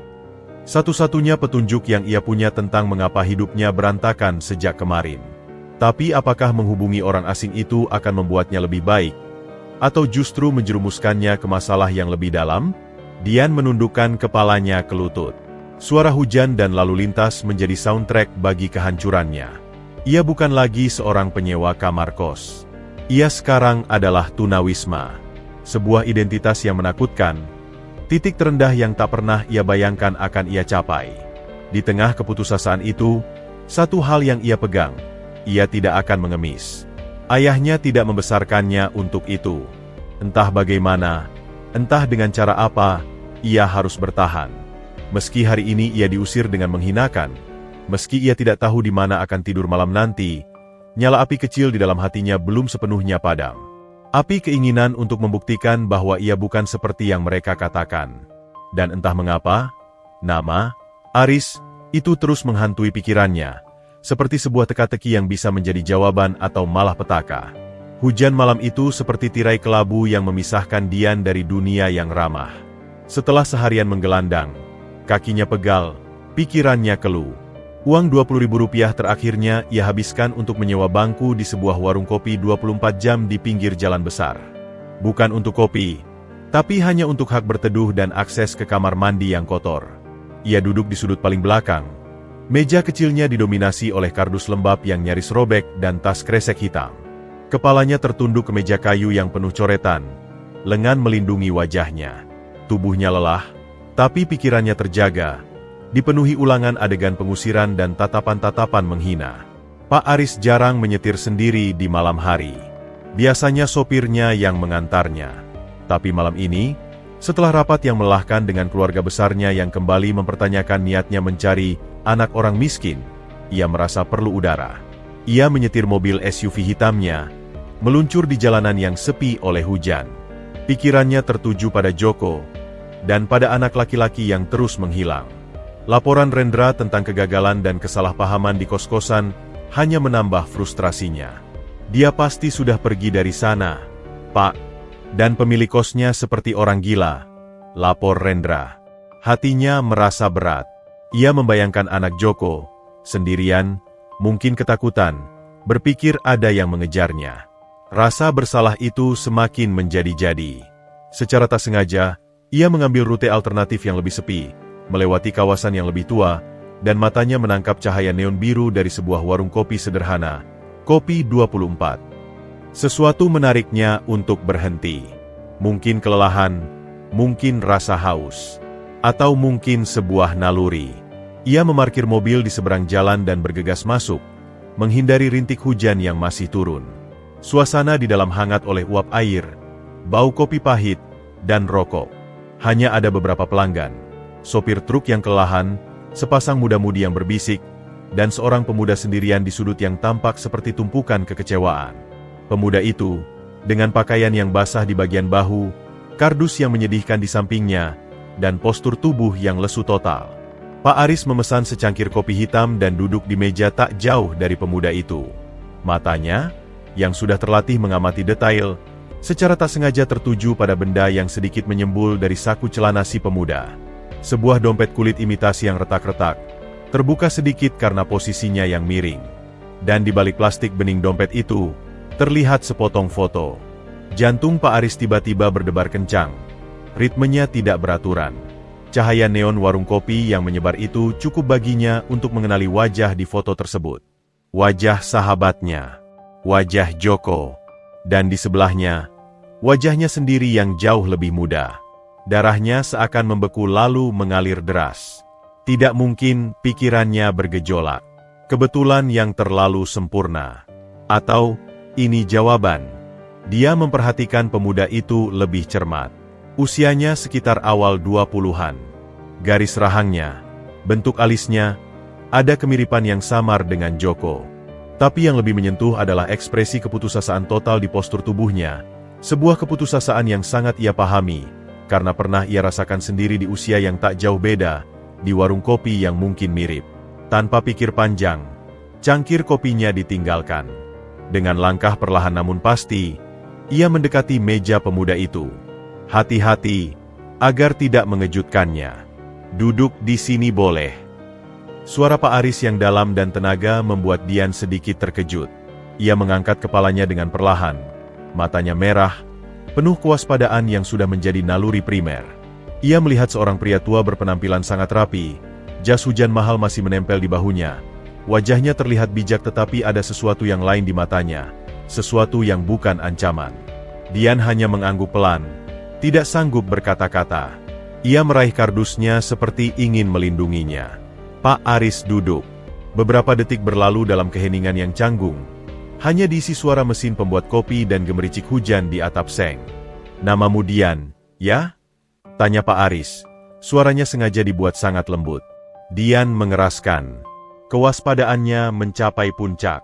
Satu-satunya petunjuk yang ia punya tentang mengapa hidupnya berantakan sejak kemarin. Tapi apakah menghubungi orang asing itu akan membuatnya lebih baik? Atau justru menjerumuskannya ke masalah yang lebih dalam? Dian menundukkan kepalanya ke lutut. Suara hujan dan lalu lintas menjadi soundtrack bagi kehancurannya. Ia bukan lagi seorang penyewa kamar kos. Ia sekarang adalah tunawisma. Sebuah identitas yang menakutkan. Titik terendah yang tak pernah ia bayangkan akan ia capai. Di tengah keputusasaan itu, satu hal yang ia pegang. Ia tidak akan mengemis. Ayahnya tidak membesarkannya untuk itu. Entah bagaimana, entah dengan cara apa, ia harus bertahan. Meski hari ini ia diusir dengan menghinakan, meski ia tidak tahu di mana akan tidur malam nanti, nyala api kecil di dalam hatinya belum sepenuhnya padam. Api keinginan untuk membuktikan bahwa ia bukan seperti yang mereka katakan. Dan entah mengapa, nama, Aris, itu terus menghantui pikirannya, seperti sebuah teka-teki yang bisa menjadi jawaban atau malah petaka. Hujan malam itu seperti tirai kelabu yang memisahkan Dian dari dunia yang ramah. Setelah seharian menggelandang, kakinya pegal, pikirannya keluh. Uang Rp20.000 terakhirnya ia habiskan untuk menyewa bangku di sebuah warung kopi 24 jam di pinggir jalan besar. Bukan untuk kopi, tapi hanya untuk hak berteduh dan akses ke kamar mandi yang kotor. Ia duduk di sudut paling belakang. Meja kecilnya didominasi oleh kardus lembab yang nyaris robek dan tas kresek hitam. Kepalanya tertunduk ke meja kayu yang penuh coretan, lengan melindungi wajahnya. Tubuhnya lelah, tapi pikirannya terjaga, dipenuhi ulangan adegan pengusiran dan tatapan-tatapan menghina. Pak Aris jarang menyetir sendiri di malam hari. Biasanya sopirnya yang mengantarnya. Tapi malam ini, setelah rapat yang melelahkan dengan keluarga besarnya yang kembali mempertanyakan niatnya mencari anak orang miskin, ia merasa perlu udara. Ia menyetir mobil SUV hitamnya, meluncur di jalanan yang sepi oleh hujan. Pikirannya tertuju pada Joko, dan pada anak laki-laki yang terus menghilang. Laporan Rendra tentang kegagalan dan kesalahpahaman di kos-kosan hanya menambah frustrasinya. Dia pasti sudah pergi dari sana, Pak. Dan pemilik kosnya seperti orang gila, lapor Rendra. Hatinya merasa berat. Ia membayangkan anak Joko, sendirian, mungkin ketakutan, berpikir ada yang mengejarnya. Rasa bersalah itu semakin menjadi-jadi. Secara tak sengaja, ia mengambil rute alternatif yang lebih sepi, melewati kawasan yang lebih tua, dan matanya menangkap cahaya neon biru dari sebuah warung kopi sederhana, Kopi 24. Sesuatu menariknya untuk berhenti. Mungkin kelelahan, mungkin rasa haus, atau mungkin sebuah naluri. Ia memarkir mobil di seberang jalan dan bergegas masuk, menghindari rintik hujan yang masih turun. Suasana di dalam hangat oleh uap air, bau kopi pahit, dan rokok. Hanya ada beberapa pelanggan, sopir truk yang kelelahan, sepasang muda-mudi yang berbisik, dan seorang pemuda sendirian di sudut yang tampak seperti tumpukan kekecewaan. Pemuda itu, dengan pakaian yang basah di bagian bahu, kardus yang menyedihkan di sampingnya, dan postur tubuh yang lesu total. Pak Aris memesan secangkir kopi hitam dan duduk di meja tak jauh dari pemuda itu. Matanya, yang sudah terlatih mengamati detail, secara tak sengaja tertuju pada benda yang sedikit menyembul dari saku celana si pemuda. Sebuah dompet kulit imitasi yang retak-retak, terbuka sedikit karena posisinya yang miring. Dan di balik plastik bening dompet itu, terlihat sepotong foto. Jantung Pak Aris tiba-tiba berdebar kencang. Ritmenya tidak beraturan. Cahaya neon warung kopi yang menyebar itu cukup baginya untuk mengenali wajah di foto tersebut. Wajah sahabatnya. Wajah Joko. Dan di sebelahnya, wajahnya sendiri yang jauh lebih muda. Darahnya seakan membeku lalu mengalir deras. Tidak mungkin pikirannya bergejolak. Kebetulan yang terlalu sempurna. Atau, ini jawaban. Dia memperhatikan pemuda itu lebih cermat. Usianya sekitar awal 20-an. Garis rahangnya, bentuk alisnya, ada kemiripan yang samar dengan Joko. Tapi yang lebih menyentuh adalah ekspresi keputusasaan total di postur tubuhnya. Sebuah keputusasaan yang sangat ia pahami, karena pernah ia rasakan sendiri di usia yang tak jauh beda, di warung kopi yang mungkin mirip. Tanpa pikir panjang, Cangkir kopinya ditinggalkan. Dengan langkah perlahan namun pasti, ia mendekati meja pemuda itu. Hati-hati, agar tidak mengejutkannya. Duduk di sini boleh. Suara Pak Aris yang dalam dan tenaga membuat Dian sedikit terkejut. Ia mengangkat kepalanya dengan perlahan. Matanya merah, penuh kewaspadaan yang sudah menjadi naluri primer. Ia melihat seorang pria tua berpenampilan sangat rapi. Jas hujan mahal masih menempel di bahunya. Wajahnya terlihat bijak tetapi ada sesuatu yang lain di matanya. Sesuatu yang bukan ancaman. Dian hanya mengangguk pelan. Tidak sanggup berkata-kata. Ia meraih kardusnya seperti ingin melindunginya. Pak Aris duduk. Beberapa detik berlalu dalam keheningan yang canggung. Hanya diisi suara mesin pembuat kopi dan gemericik hujan di atap seng. "Namamu Dian, ya?" tanya Pak Aris. Suaranya sengaja dibuat sangat lembut. Dian mengeraskan. Kewaspadaannya mencapai puncak.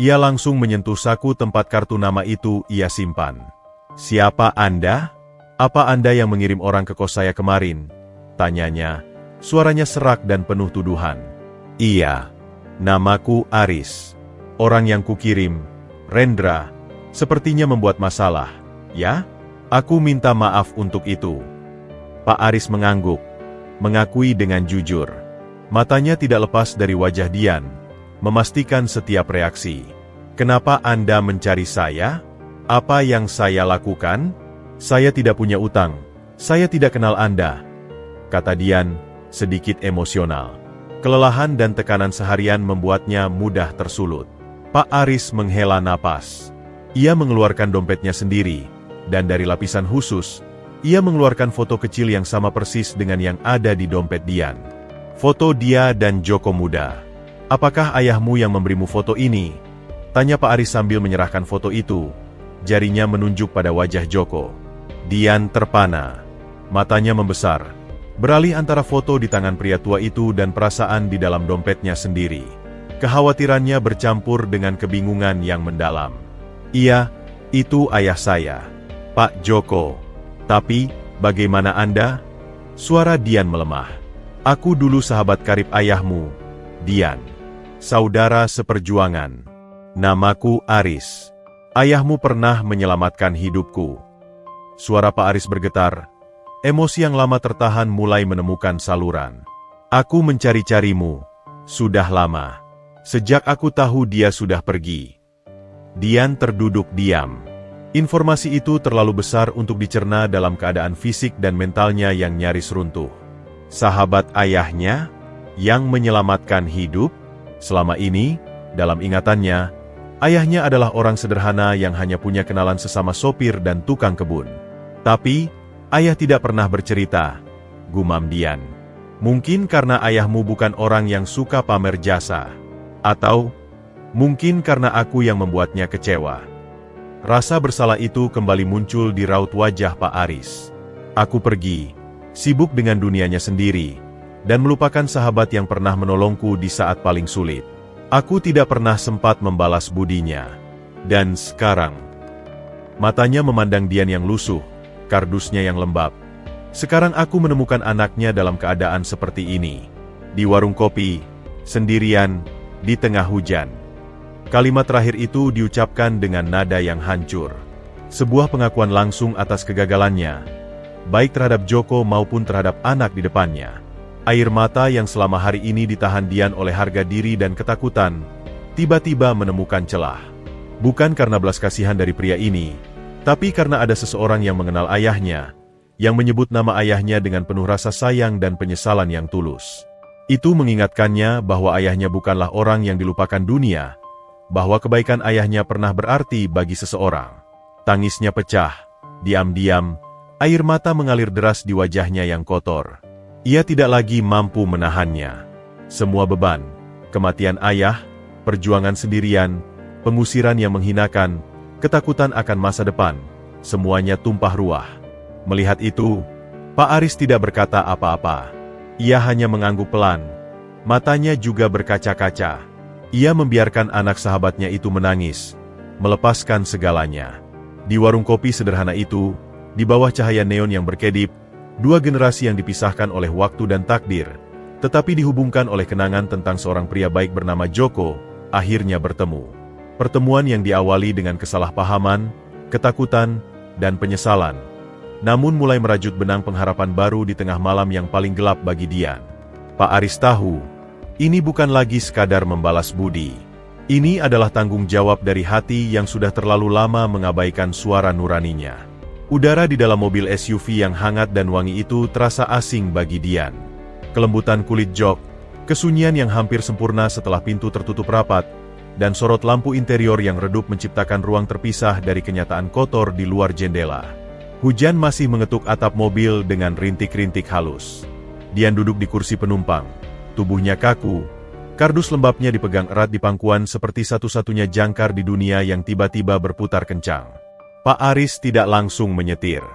Ia langsung menyentuh saku tempat kartu nama itu ia simpan. "Siapa Anda? Apa Anda yang mengirim orang ke kos saya kemarin?" tanyanya. Suaranya serak dan penuh tuduhan. "Iya, namaku Aris. Orang yang kukirim, Rendra, sepertinya membuat masalah, ya? Aku minta maaf untuk itu." Pak Aris mengangguk, mengakui dengan jujur. Matanya tidak lepas dari wajah Dian, memastikan setiap reaksi. "Kenapa Anda mencari saya? Apa yang saya lakukan?" "Saya tidak punya utang. Saya tidak kenal Anda," kata Dian, sedikit emosional. Kelelahan dan tekanan seharian membuatnya mudah tersulut. Pak Aris menghela napas. Ia mengeluarkan dompetnya sendiri, dan dari lapisan khusus, ia mengeluarkan foto kecil yang sama persis dengan yang ada di dompet Dian. Foto dia dan Joko muda. "Apakah ayahmu yang memberimu foto ini?" tanya Pak Aris sambil menyerahkan foto itu. Jarinya menunjuk pada wajah Joko. Dian terpana. Matanya membesar. Beralih antara foto di tangan pria tua itu dan perasaan di dalam dompetnya sendiri. Kekhawatirannya bercampur dengan kebingungan yang mendalam. "Iya, itu ayah saya, Pak Joko. Tapi, bagaimana Anda?" Suara Dian melemah. "Aku dulu sahabat karib ayahmu, Dian. Saudara seperjuangan. Namaku Aris. Ayahmu pernah menyelamatkan hidupku." Suara Pak Aris bergetar. Emosi yang lama tertahan mulai menemukan saluran. "Aku mencari-carimu. Sudah lama. Sejak aku tahu dia sudah pergi." Dian terduduk diam. Informasi itu terlalu besar untuk dicerna dalam keadaan fisik dan mentalnya yang nyaris runtuh. Sahabat ayahnya yang menyelamatkan hidup? Selama ini, dalam ingatannya, ayahnya adalah orang sederhana yang hanya punya kenalan sesama sopir dan tukang kebun. Tapi, ayah tidak pernah bercerita, gumam Dian. "Mungkin karena ayahmu bukan orang yang suka pamer jasa. Atau, mungkin karena aku yang membuatnya kecewa." Rasa bersalah itu kembali muncul di raut wajah Pak Aris. "Aku pergi, sibuk dengan dunianya sendiri, dan melupakan sahabat yang pernah menolongku di saat paling sulit. Aku tidak pernah sempat membalas budinya. Dan sekarang..." Matanya memandang Dian yang lusuh, kardusnya yang lembab. "Sekarang aku menemukan anaknya dalam keadaan seperti ini. Di warung kopi, sendirian, di tengah hujan." Kalimat terakhir itu diucapkan dengan nada yang hancur. Sebuah pengakuan langsung atas kegagalannya, baik terhadap Joko maupun terhadap anak di depannya. Air mata yang selama hari ini ditahan Dian oleh harga diri dan ketakutan, tiba-tiba menemukan celah. Bukan karena belas kasihan dari pria ini, tapi karena ada seseorang yang mengenal ayahnya, yang menyebut nama ayahnya dengan penuh rasa sayang dan penyesalan yang tulus. Itu mengingatkannya bahwa ayahnya bukanlah orang yang dilupakan dunia, bahwa kebaikan ayahnya pernah berarti bagi seseorang. Tangisnya pecah, diam-diam, air mata mengalir deras di wajahnya yang kotor. Ia tidak lagi mampu menahannya. Semua beban, kematian ayah, perjuangan sendirian, pengusiran yang menghinakan, ketakutan akan masa depan, semuanya tumpah ruah. Melihat itu, Pak Aris tidak berkata apa-apa. Ia hanya mengangguk pelan. Matanya juga berkaca-kaca. Ia membiarkan anak sahabatnya itu menangis, melepaskan segalanya. Di warung kopi sederhana itu, di bawah cahaya neon yang berkedip, dua generasi yang dipisahkan oleh waktu dan takdir, tetapi dihubungkan oleh kenangan tentang seorang pria baik bernama Joko, akhirnya bertemu. Pertemuan yang diawali dengan kesalahpahaman, ketakutan, dan penyesalan. Namun mulai merajut benang pengharapan baru di tengah malam yang paling gelap bagi Dian. Pak Aris tahu, ini bukan lagi sekadar membalas budi. Ini adalah tanggung jawab dari hati yang sudah terlalu lama mengabaikan suara nuraninya. Udara di dalam mobil SUV yang hangat dan wangi itu terasa asing bagi Dian. Kelembutan kulit jok, kesunyian yang hampir sempurna setelah pintu tertutup rapat, dan sorot lampu interior yang redup menciptakan ruang terpisah dari kenyataan kotor di luar jendela. Hujan masih mengetuk atap mobil dengan rintik-rintik halus. Dian duduk di kursi penumpang, tubuhnya kaku, kardus lembabnya dipegang erat di pangkuan seperti satu-satunya jangkar di dunia yang tiba-tiba berputar kencang. Pak Aris tidak langsung menyetir.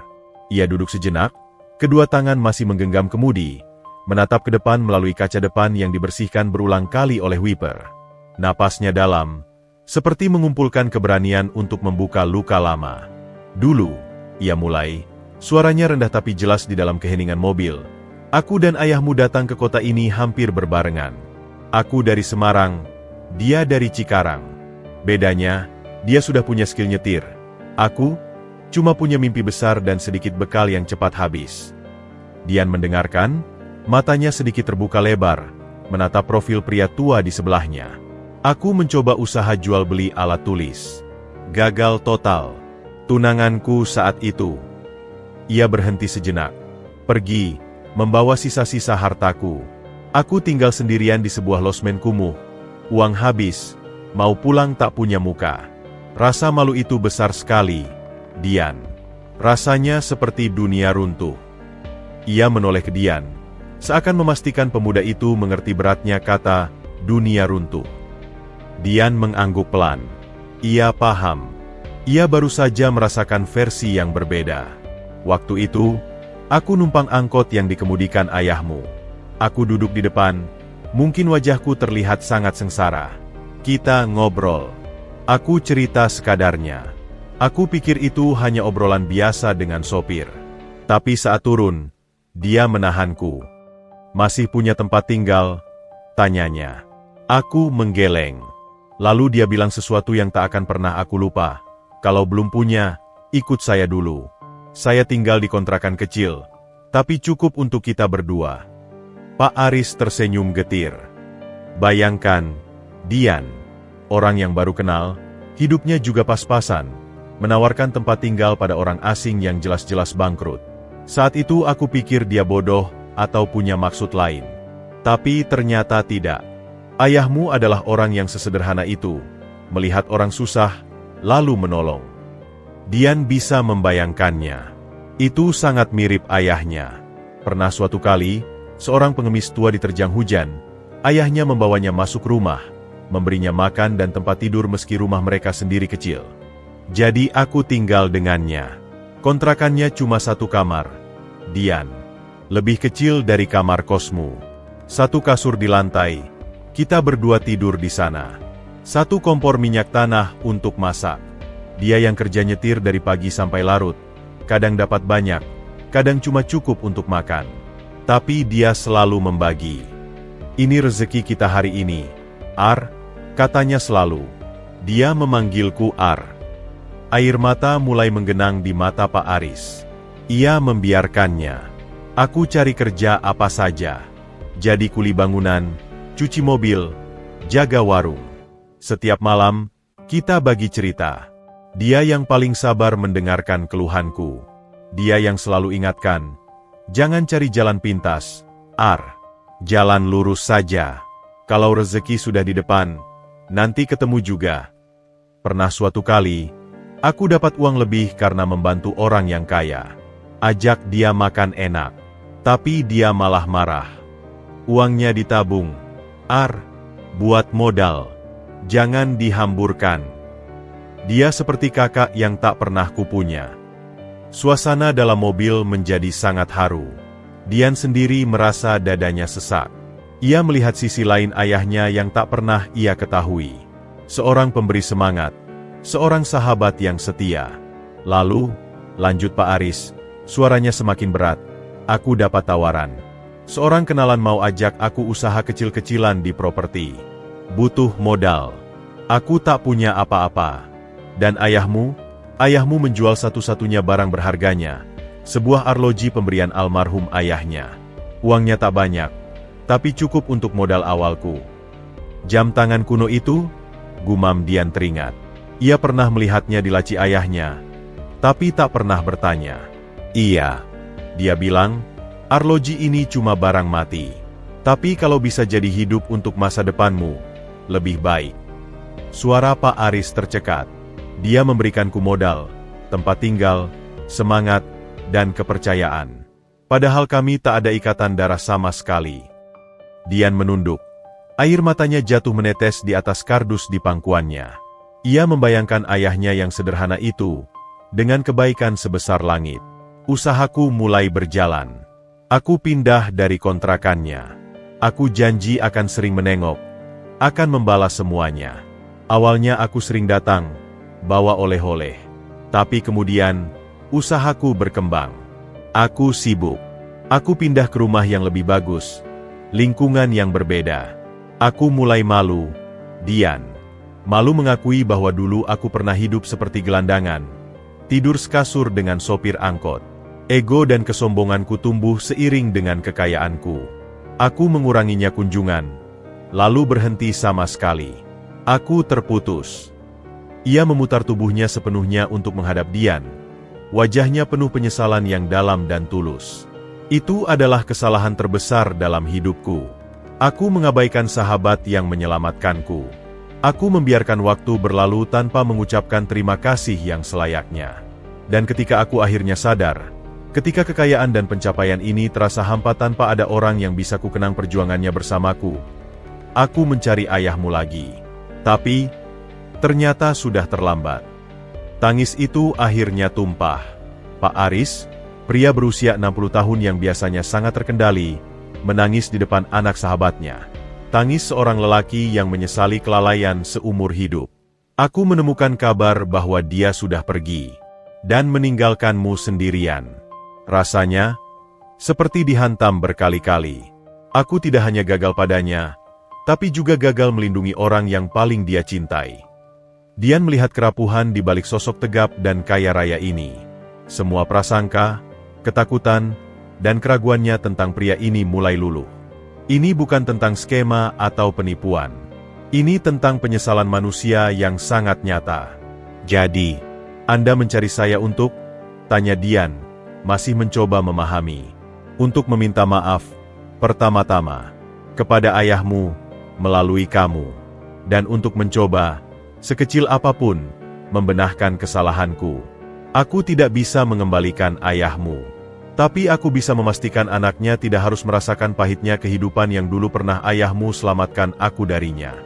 Ia duduk sejenak, kedua tangan masih menggenggam kemudi, menatap ke depan melalui kaca depan yang dibersihkan berulang kali oleh wiper. Napasnya dalam, seperti mengumpulkan keberanian untuk membuka luka lama. Dulu, ia mulai, suaranya rendah tapi jelas di dalam keheningan mobil. Aku dan ayahmu datang ke kota ini hampir berbarengan. Aku dari Semarang, dia dari Cikarang. Bedanya, dia sudah punya skill nyetir. Aku, cuma punya mimpi besar dan sedikit bekal yang cepat habis. Dian mendengarkan, matanya sedikit terbuka lebar, menatap profil pria tua di sebelahnya. Aku mencoba usaha jual beli alat tulis. Gagal total. Tunanganku saat itu. Ia berhenti sejenak. Pergi, membawa sisa-sisa hartaku. Aku tinggal sendirian di sebuah losmen kumuh. Uang habis, mau pulang tak punya muka. Rasa malu itu besar sekali, Dian. Rasanya seperti dunia runtuh. Ia menoleh ke Dian, seakan memastikan pemuda itu mengerti beratnya kata dunia runtuh. Dian mengangguk pelan. Ia paham. Ia baru saja merasakan versi yang berbeda. Waktu itu, aku numpang angkot yang dikemudikan ayahmu. Aku duduk di depan, mungkin wajahku terlihat sangat sengsara. Kita ngobrol. Aku cerita sekadarnya. Aku pikir itu hanya obrolan biasa dengan sopir. Tapi saat turun, dia menahanku. Masih punya tempat tinggal? Tanyanya. Aku menggeleng. Lalu dia bilang sesuatu yang tak akan pernah aku lupa. Kalau belum punya, ikut saya dulu. Saya tinggal di kontrakan kecil, tapi cukup untuk kita berdua. Pak Aris tersenyum getir. Bayangkan, Dian, orang yang baru kenal, hidupnya juga pas-pasan, menawarkan tempat tinggal pada orang asing yang jelas-jelas bangkrut. Saat itu aku pikir dia bodoh atau punya maksud lain. Tapi ternyata tidak. Ayahmu adalah orang yang sesederhana itu, melihat orang susah, lalu menolong. Dian bisa membayangkannya. Itu sangat mirip ayahnya. Pernah suatu kali, seorang pengemis tua diterjang hujan, ayahnya membawanya masuk rumah, memberinya makan dan tempat tidur meski rumah mereka sendiri kecil. Jadi aku tinggal dengannya. Kontrakannya cuma satu kamar. Dian. Lebih kecil dari kamar kosmu. Satu kasur di lantai. Kita berdua tidur di sana. Satu kompor minyak tanah untuk masak. Dia yang kerja nyetir dari pagi sampai larut. Kadang dapat banyak, kadang cuma cukup untuk makan. Tapi dia selalu membagi. Ini rezeki kita hari ini. Ar, katanya selalu. Dia memanggilku Ar. Air mata mulai menggenang di mata Pak Aris. Ia membiarkannya. Aku cari kerja apa saja. Jadi kuli bangunan, cuci mobil, jaga warung. Setiap malam, kita bagi cerita. Dia yang paling sabar mendengarkan keluhanku. Dia yang selalu ingatkan, jangan cari jalan pintas, Ar. Jalan lurus saja. Kalau rezeki sudah di depan, nanti ketemu juga. Pernah suatu kali, aku dapat uang lebih karena membantu orang yang kaya. Ajak dia makan enak, tapi dia malah marah. Uangnya ditabung. Ar, buat modal. Jangan dihamburkan. Dia seperti kakak yang tak pernah kupunya. Suasana dalam mobil menjadi sangat haru. Dian sendiri merasa dadanya sesak. Ia melihat sisi lain ayahnya yang tak pernah ia ketahui. Seorang pemberi semangat. Seorang sahabat yang setia. Lalu, lanjut Pak Aris, suaranya semakin berat. Aku dapat tawaran. Seorang kenalan mau ajak aku usaha kecil-kecilan di properti. Butuh modal. Aku tak punya apa-apa. Dan ayahmu menjual satu-satunya barang berharganya, sebuah arloji pemberian almarhum ayahnya. Uangnya tak banyak, tapi cukup untuk modal awalku. Jam tangan kuno itu, gumam Dian teringat. Ia pernah melihatnya di laci ayahnya, tapi tak pernah bertanya. Iya, dia bilang, arloji ini cuma barang mati. Tapi kalau bisa jadi hidup untuk masa depanmu, lebih baik. Suara Pak Aris tercekat. Dia memberikanku modal, tempat tinggal, semangat, dan kepercayaan. Padahal kami tak ada ikatan darah sama sekali. Dian menunduk. Air matanya jatuh menetes di atas kardus di pangkuannya. Ia membayangkan ayahnya yang sederhana itu, dengan kebaikan sebesar langit. Usahaku mulai berjalan. Aku pindah dari kontrakannya. Aku janji akan sering menengok, akan membalas semuanya. Awalnya aku sering datang, bawa oleh-oleh. Tapi kemudian, usahaku berkembang. Aku sibuk. Aku pindah ke rumah yang lebih bagus, lingkungan yang berbeda. Aku mulai malu, Dian. Malu mengakui bahwa dulu aku pernah hidup seperti gelandangan, tidur sekasur dengan sopir angkot. Ego dan kesombonganku tumbuh seiring dengan kekayaanku. Aku menguranginya kunjungan, lalu berhenti sama sekali. Aku terputus. Ia memutar tubuhnya sepenuhnya untuk menghadap Dian. Wajahnya penuh penyesalan yang dalam dan tulus. Itu adalah kesalahan terbesar dalam hidupku. Aku mengabaikan sahabat yang menyelamatkanku. Aku membiarkan waktu berlalu tanpa mengucapkan terima kasih yang selayaknya. Dan ketika aku akhirnya sadar, ketika kekayaan dan pencapaian ini terasa hampa tanpa ada orang yang bisa kukenang perjuangannya bersamaku, aku mencari ayahmu lagi. Tapi, ternyata sudah terlambat. Tangis itu akhirnya tumpah. Pak Aris, pria berusia 60 tahun yang biasanya sangat terkendali, menangis di depan anak sahabatnya. Tangis seorang lelaki yang menyesali kelalaian seumur hidup. Aku menemukan kabar bahwa dia sudah pergi, dan meninggalkanmu sendirian. Rasanya, seperti dihantam berkali-kali. Aku tidak hanya gagal padanya, tapi juga gagal melindungi orang yang paling dia cintai. Dian melihat kerapuhan di balik sosok tegap dan kaya raya ini. Semua prasangka, ketakutan, dan keraguannya tentang pria ini mulai luluh. Ini bukan tentang skema atau penipuan. Ini tentang penyesalan manusia yang sangat nyata. Jadi, Anda mencari saya untuk? Tanya Dian, masih mencoba memahami. Untuk meminta maaf, pertama-tama, kepada ayahmu, melalui kamu. Dan untuk mencoba, sekecil apapun, membenahkan kesalahanku. Aku tidak bisa mengembalikan ayahmu. Tapi aku bisa memastikan anaknya tidak harus merasakan pahitnya kehidupan yang dulu pernah ayahmu selamatkan aku darinya.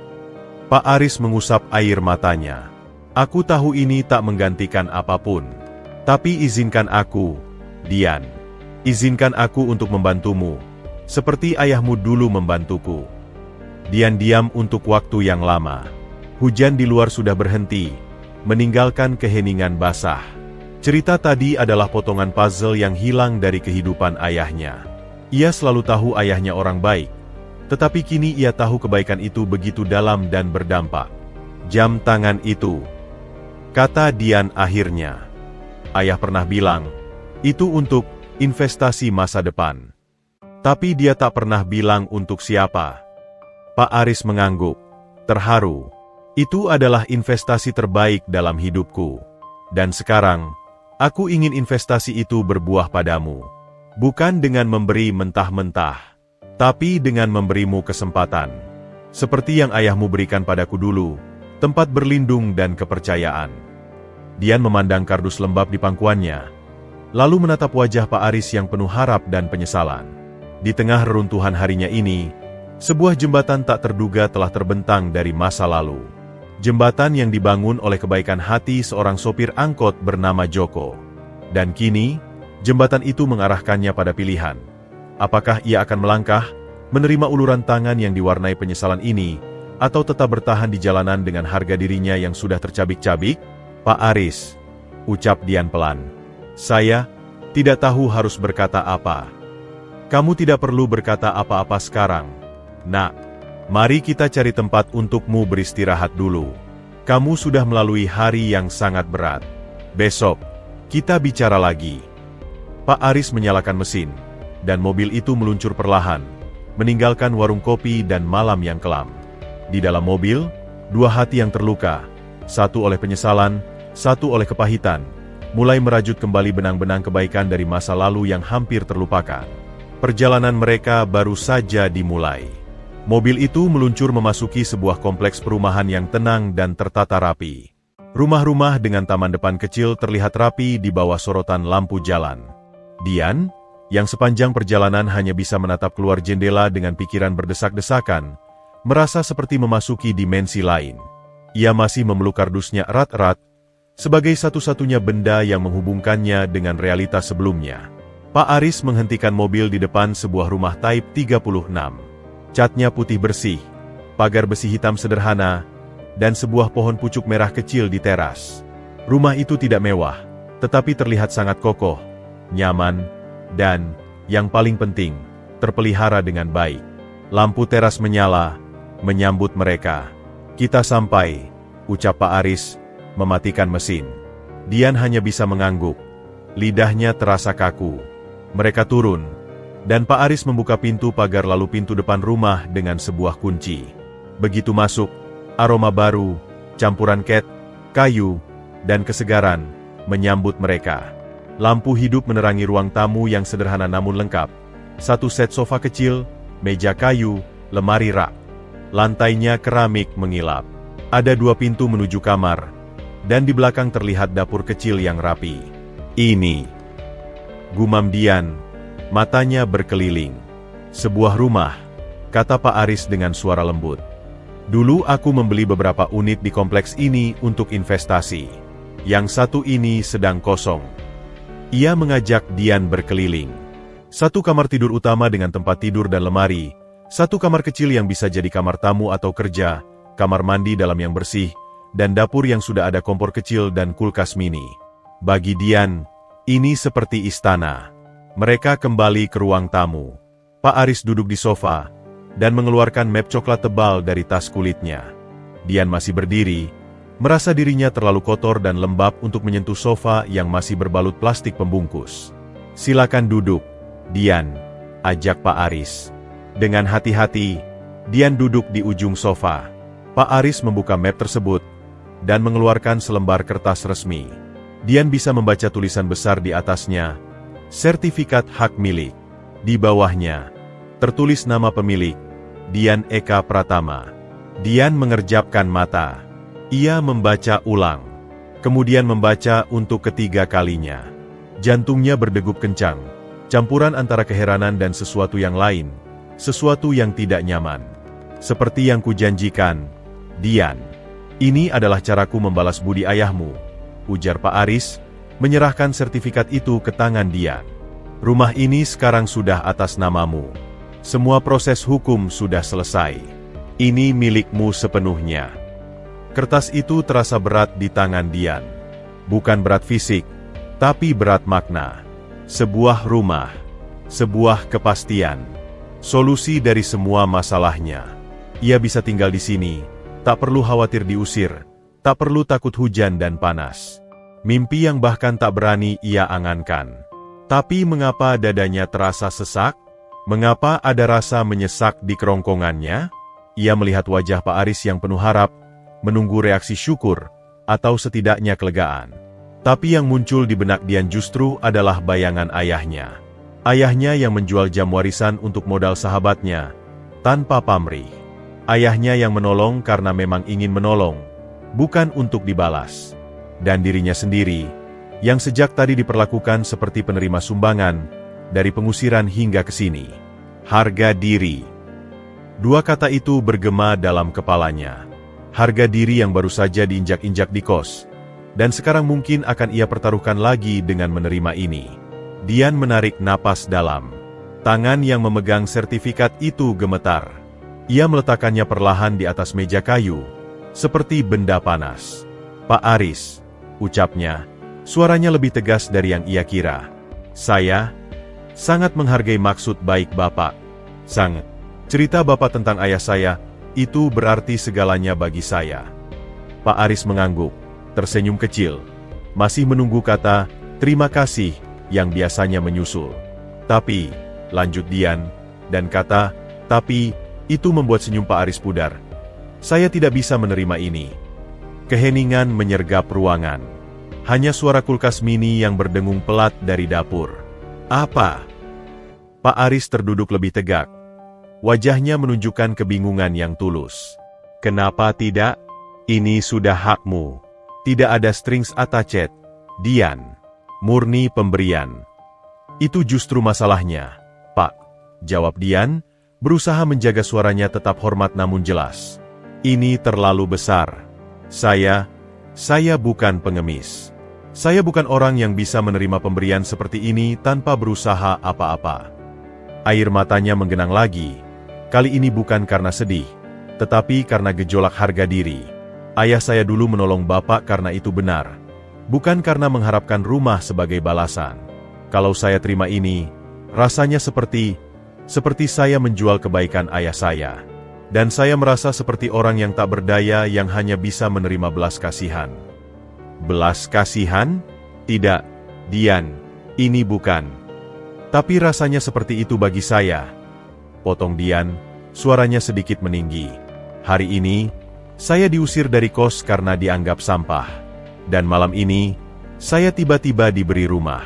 Pak Aris mengusap air matanya. Aku tahu ini tak menggantikan apapun. Tapi izinkan aku, Dian. Izinkan aku untuk membantumu, seperti ayahmu dulu membantuku. Dian diam untuk waktu yang lama. Hujan di luar sudah berhenti, meninggalkan keheningan basah. Cerita tadi adalah potongan puzzle yang hilang dari kehidupan ayahnya. Ia selalu tahu ayahnya orang baik, tetapi kini ia tahu kebaikan itu begitu dalam dan berdampak. Jam tangan itu, kata Dian akhirnya. Ayah pernah bilang, itu untuk investasi masa depan. Tapi dia tak pernah bilang untuk siapa. Pak Aris mengangguk, terharu. Itu adalah investasi terbaik dalam hidupku. Dan sekarang, aku ingin investasi itu berbuah padamu. Bukan dengan memberi mentah-mentah, tapi dengan memberimu kesempatan. Seperti yang ayahmu berikan padaku dulu, tempat berlindung dan kepercayaan. Dian memandang kardus lembab di pangkuannya, lalu menatap wajah Pak Aris yang penuh harap dan penyesalan. Di tengah reruntuhan harinya ini, sebuah jembatan tak terduga telah terbentang dari masa lalu. Jembatan yang dibangun oleh kebaikan hati seorang sopir angkot bernama Joko. Dan kini, jembatan itu mengarahkannya pada pilihan. Apakah ia akan melangkah, menerima uluran tangan yang diwarnai penyesalan ini, atau tetap bertahan di jalanan dengan harga dirinya yang sudah tercabik-cabik? Pak Aris, ucap Dian pelan. Saya tidak tahu harus berkata apa. Kamu tidak perlu berkata apa-apa sekarang. Nak, mari kita cari tempat untukmu beristirahat dulu. Kamu sudah melalui hari yang sangat berat. Besok, kita bicara lagi. Pak Aris menyalakan mesin, dan mobil itu meluncur perlahan, meninggalkan warung kopi dan malam yang kelam. Di dalam mobil, dua hati yang terluka, satu oleh penyesalan, satu oleh kepahitan, mulai merajut kembali benang-benang kebaikan dari masa lalu yang hampir terlupakan. Perjalanan mereka baru saja dimulai. Mobil itu meluncur memasuki sebuah kompleks perumahan yang tenang dan tertata rapi. Rumah-rumah dengan taman depan kecil terlihat rapi di bawah sorotan lampu jalan. Dian, yang sepanjang perjalanan hanya bisa menatap keluar jendela dengan pikiran berdesak-desakan, merasa seperti memasuki dimensi lain. Ia masih memeluk kardusnya erat-erat, sebagai satu-satunya benda yang menghubungkannya dengan realitas sebelumnya. Pak Aris menghentikan mobil di depan sebuah rumah Type 36. Catnya putih bersih, pagar besi hitam sederhana, dan sebuah pohon pucuk merah kecil di teras. Rumah itu tidak mewah, tetapi terlihat sangat kokoh, nyaman, dan, yang paling penting, terpelihara dengan baik. Lampu teras menyala, menyambut mereka. Kita sampai, ucap Pak Aris, mematikan mesin. Dian hanya bisa mengangguk. Lidahnya terasa kaku. Mereka turun, dan Pak Aris membuka pintu pagar lalu pintu depan rumah dengan sebuah kunci. Begitu masuk, aroma baru, campuran cat, kayu, dan kesegaran, menyambut mereka. Lampu hidup menerangi ruang tamu yang sederhana namun lengkap. Satu set sofa kecil, meja kayu, lemari rak. Lantainya keramik mengilap. Ada dua pintu menuju kamar, dan di belakang terlihat dapur kecil yang rapi. Ini, gumam Dian, matanya berkeliling. Sebuah rumah, kata Pak Aris dengan suara lembut. Dulu aku membeli beberapa unit di kompleks ini untuk investasi. Yang satu ini sedang kosong. Ia mengajak Dian berkeliling. Satu kamar tidur utama dengan tempat tidur dan lemari, satu kamar kecil yang bisa jadi kamar tamu atau kerja, kamar mandi dalam yang bersih, dan dapur yang sudah ada kompor kecil dan kulkas mini. Bagi Dian, ini seperti istana. Mereka kembali ke ruang tamu. Pak Aris duduk di sofa, dan mengeluarkan map coklat tebal dari tas kulitnya. Dian masih berdiri, merasa dirinya terlalu kotor dan lembab untuk menyentuh sofa yang masih berbalut plastik pembungkus. Silakan duduk, Dian, ajak Pak Aris. Dengan hati-hati, Dian duduk di ujung sofa. Pak Aris membuka map tersebut, dan mengeluarkan selembar kertas resmi. Dian bisa membaca tulisan besar di atasnya, sertifikat hak milik. Di bawahnya, tertulis nama pemilik, Dian Eka Pratama. Dian mengerjapkan mata. Ia membaca ulang. Kemudian membaca untuk ketiga kalinya. Jantungnya berdegup kencang. Campuran antara keheranan dan sesuatu yang lain. Sesuatu yang tidak nyaman. Seperti yang kujanjikan, Dian. Ini adalah caraku membalas budi ayahmu, ujar Pak Aris, menyerahkan sertifikat itu ke tangan Dian. Rumah ini sekarang sudah atas namamu. Semua proses hukum sudah selesai. Ini milikmu sepenuhnya. Kertas itu terasa berat di tangan Dian. Bukan berat fisik, tapi berat makna. Sebuah rumah, sebuah kepastian, solusi dari semua masalahnya. Ia bisa tinggal di sini, tak perlu khawatir diusir, tak perlu takut hujan dan panas. Mimpi yang bahkan tak berani ia angankan. Tapi mengapa dadanya terasa sesak? Mengapa ada rasa menyesak di kerongkongannya? Ia melihat wajah Pak Aris yang penuh harap, menunggu reaksi syukur, atau setidaknya kelegaan. Tapi yang muncul di benak Dian justru adalah bayangan ayahnya. Ayahnya yang menjual jam warisan untuk modal sahabatnya, tanpa pamrih. Ayahnya yang menolong karena memang ingin menolong, bukan untuk dibalas. Dan dirinya sendiri, yang sejak tadi diperlakukan seperti penerima sumbangan, dari pengusiran hingga ke sini. Harga diri. Dua kata itu bergema dalam kepalanya. Harga diri yang baru saja diinjak-injak di kos, dan sekarang mungkin akan ia pertaruhkan lagi dengan menerima ini. Dian menarik napas dalam. Tangan yang memegang sertifikat itu gemetar. Ia meletakkannya perlahan di atas meja kayu, seperti benda panas. Pak Aris, ucapnya, suaranya lebih tegas dari yang ia kira. Saya sangat menghargai maksud baik Bapak. Sangat. Cerita Bapak tentang ayah saya, itu berarti segalanya bagi saya. Pak Aris mengangguk, tersenyum kecil. Masih menunggu kata, terima kasih, yang biasanya menyusul. Tapi, lanjut Dian, dan kata, tapi, itu membuat senyum Pak Aris pudar. Saya tidak bisa menerima ini. Keheningan menyergap ruangan. Hanya suara kulkas mini yang berdengung pelat dari dapur. Apa? Pak Aris terduduk lebih tegak. Wajahnya menunjukkan kebingungan yang tulus. Kenapa tidak? Ini sudah hakmu. Tidak ada strings attached, Dian. Murni pemberian. Itu justru masalahnya, Pak. Jawab Dian, berusaha menjaga suaranya tetap hormat namun jelas. Ini terlalu besar. Saya bukan pengemis. Saya bukan orang yang bisa menerima pemberian seperti ini tanpa berusaha apa-apa. Air matanya menggenang lagi. Kali ini bukan karena sedih, tetapi karena gejolak harga diri. Ayah saya dulu menolong Bapak karena itu benar. Bukan karena mengharapkan rumah sebagai balasan. Kalau saya terima ini, rasanya seperti saya menjual kebaikan ayah saya. Dan saya merasa seperti orang yang tak berdaya yang hanya bisa menerima belas kasihan. Belas kasihan? Tidak, Dian, ini bukan. Tapi rasanya seperti itu bagi saya. Potong Dian, suaranya sedikit meninggi. Hari ini, saya diusir dari kos karena dianggap sampah. Dan malam ini, saya tiba-tiba diberi rumah.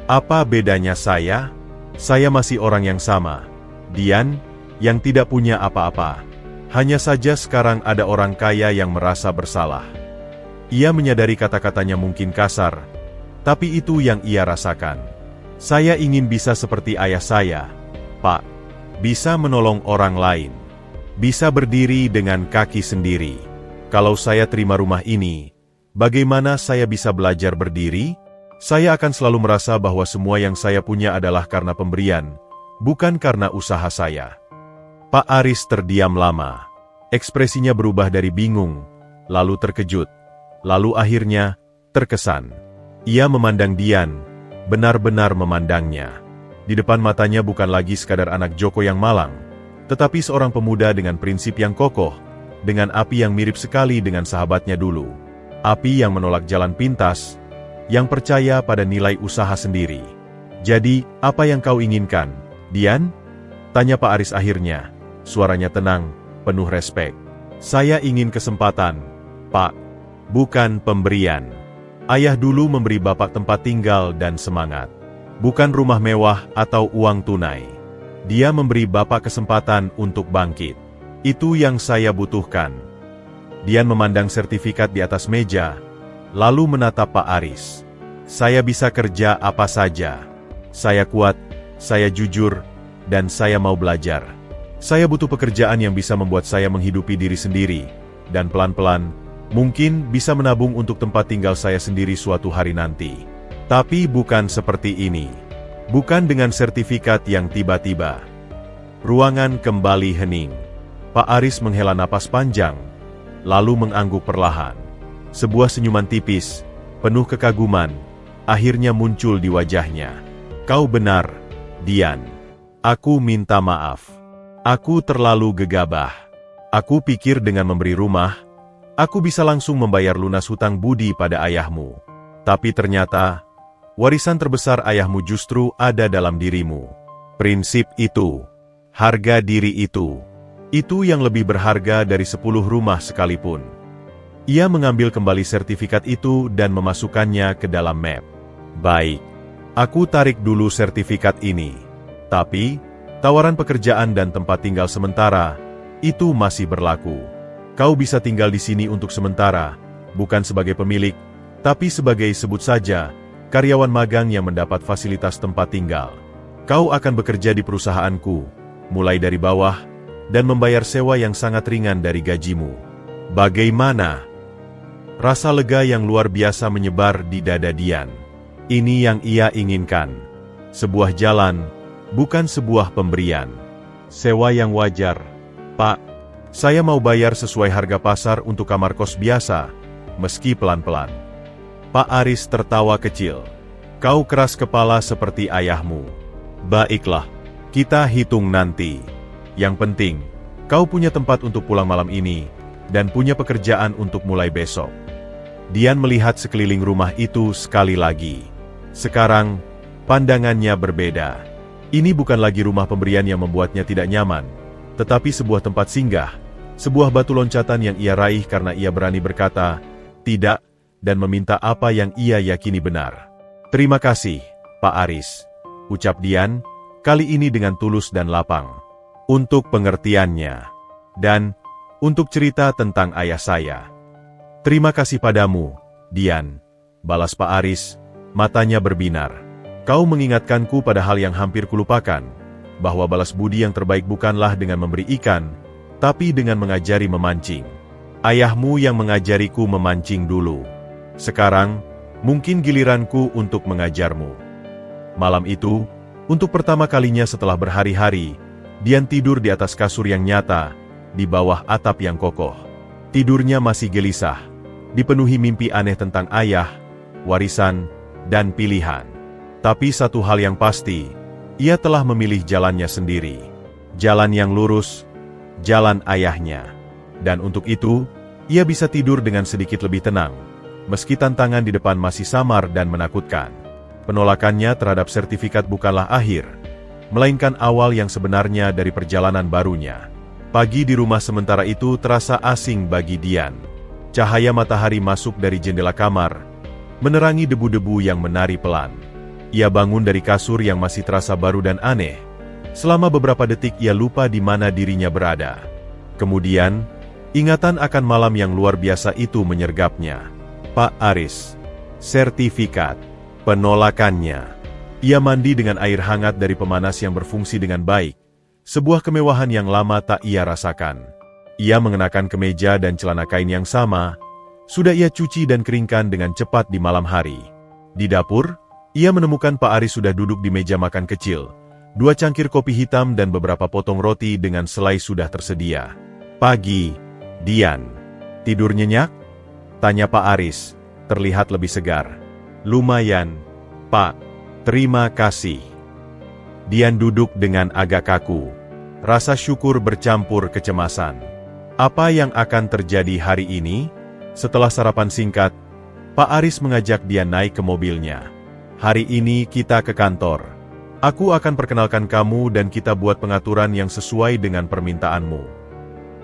Apa bedanya saya? Saya masih orang yang sama. Dian, yang tidak punya apa-apa. Hanya saja sekarang ada orang kaya yang merasa bersalah. Ia menyadari kata-katanya mungkin kasar, tapi itu yang ia rasakan. Saya ingin bisa seperti ayah saya, Pak. Bisa menolong orang lain. Bisa berdiri dengan kaki sendiri. Kalau saya terima rumah ini, bagaimana saya bisa belajar berdiri? Saya akan selalu merasa bahwa semua yang saya punya adalah karena pemberian, bukan karena usaha saya. Pak Aris terdiam lama. Ekspresinya berubah dari bingung, lalu terkejut, lalu akhirnya terkesan. Ia memandang Dian, benar-benar memandangnya. Di depan matanya bukan lagi sekadar anak Joko yang malang, tetapi seorang pemuda dengan prinsip yang kokoh, dengan api yang mirip sekali dengan sahabatnya dulu. Api yang menolak jalan pintas, yang percaya pada nilai usaha sendiri. Jadi, apa yang kau inginkan, Dian? Tanya Pak Aris akhirnya. Suaranya tenang, penuh respek. Saya ingin kesempatan, Pak. Bukan pemberian. Ayah dulu memberi Bapak tempat tinggal dan semangat. Bukan rumah mewah atau uang tunai. Dia memberi Bapak kesempatan untuk bangkit. Itu yang saya butuhkan. Dian memandang sertifikat di atas meja, lalu menatap Pak Aris. Saya bisa kerja apa saja. Saya kuat, saya jujur, dan saya mau belajar. Saya butuh pekerjaan yang bisa membuat saya menghidupi diri sendiri, dan pelan-pelan, mungkin bisa menabung untuk tempat tinggal saya sendiri suatu hari nanti. Tapi bukan seperti ini. Bukan dengan sertifikat yang tiba-tiba. Ruangan kembali hening. Pak Aris menghela napas panjang, lalu mengangguk perlahan. Sebuah senyuman tipis, penuh kekaguman, akhirnya muncul di wajahnya. Kau benar, Dian. Aku minta maaf. Aku terlalu gegabah. Aku pikir dengan memberi rumah, aku bisa langsung membayar lunas hutang budi pada ayahmu. Tapi ternyata, warisan terbesar ayahmu justru ada dalam dirimu. Prinsip itu, harga diri itu yang lebih berharga dari 10 rumah sekalipun. Ia mengambil kembali sertifikat itu dan memasukkannya ke dalam map. Baik, aku tarik dulu sertifikat ini. Tapi, tawaran pekerjaan dan tempat tinggal sementara, itu masih berlaku. Kau bisa tinggal di sini untuk sementara, bukan sebagai pemilik, tapi sebagai sebut saja, karyawan magang yang mendapat fasilitas tempat tinggal. Kau akan bekerja di perusahaanku, mulai dari bawah, dan membayar sewa yang sangat ringan dari gajimu. Bagaimana? Rasa lega yang luar biasa menyebar di dada Dian. Ini yang ia inginkan. Sebuah jalan, bukan sebuah pemberian. Sewa yang wajar. Pak, saya mau bayar sesuai harga pasar untuk kamar kos biasa, meski pelan-pelan. Pak Aris tertawa kecil. Kau keras kepala seperti ayahmu. Baiklah, kita hitung nanti. Yang penting, kau punya tempat untuk pulang malam ini, dan punya pekerjaan untuk mulai besok. Dian melihat sekeliling rumah itu sekali lagi. Sekarang, pandangannya berbeda. Ini bukan lagi rumah pemberian yang membuatnya tidak nyaman, tetapi sebuah tempat singgah, sebuah batu loncatan yang ia raih karena ia berani berkata, tidak, dan meminta apa yang ia yakini benar. Terima kasih, Pak Aris, ucap Dian, kali ini dengan tulus dan lapang. Untuk pengertiannya, dan untuk cerita tentang ayah saya. Terima kasih padamu, Dian, balas Pak Aris, matanya berbinar. Kau mengingatkanku pada hal yang hampir kulupakan, bahwa balas budi yang terbaik bukanlah dengan memberi ikan, tapi dengan mengajari memancing. Ayahmu yang mengajariku memancing dulu. Sekarang, mungkin giliranku untuk mengajarmu. Malam itu, untuk pertama kalinya setelah berhari-hari, Dian tidur di atas kasur yang nyata, di bawah atap yang kokoh. Tidurnya masih gelisah, dipenuhi mimpi aneh tentang ayah, warisan, dan pilihan. Tapi satu hal yang pasti, ia telah memilih jalannya sendiri. Jalan yang lurus, jalan ayahnya. Dan untuk itu, ia bisa tidur dengan sedikit lebih tenang, meski tantangan di depan masih samar dan menakutkan. Penolakannya terhadap sertifikat bukanlah akhir, melainkan awal yang sebenarnya dari perjalanan barunya. Pagi di rumah sementara itu terasa asing bagi Dian. Cahaya matahari masuk dari jendela kamar, menerangi debu-debu yang menari pelan. Ia bangun dari kasur yang masih terasa baru dan aneh. Selama beberapa detik ia lupa di mana dirinya berada. Kemudian, ingatan akan malam yang luar biasa itu menyergapnya. Pak Aris. Sertifikat. Penolakannya. Ia mandi dengan air hangat dari pemanas yang berfungsi dengan baik. Sebuah kemewahan yang lama tak ia rasakan. Ia mengenakan kemeja dan celana kain yang sama. Sudah ia cuci dan keringkan dengan cepat di malam hari. Di dapur, ia menemukan Pak Aris sudah duduk di meja makan kecil. 2 cangkir kopi hitam dan beberapa potong roti dengan selai sudah tersedia. Pagi, Dian. Tidur nyenyak? Tanya Pak Aris, terlihat lebih segar. Lumayan, Pak. Terima kasih. Dian duduk dengan agak kaku. Rasa syukur bercampur kecemasan. Apa yang akan terjadi hari ini? Setelah sarapan singkat, Pak Aris mengajak Dian naik ke mobilnya. Hari ini kita ke kantor. Aku akan perkenalkan kamu dan kita buat pengaturan yang sesuai dengan permintaanmu.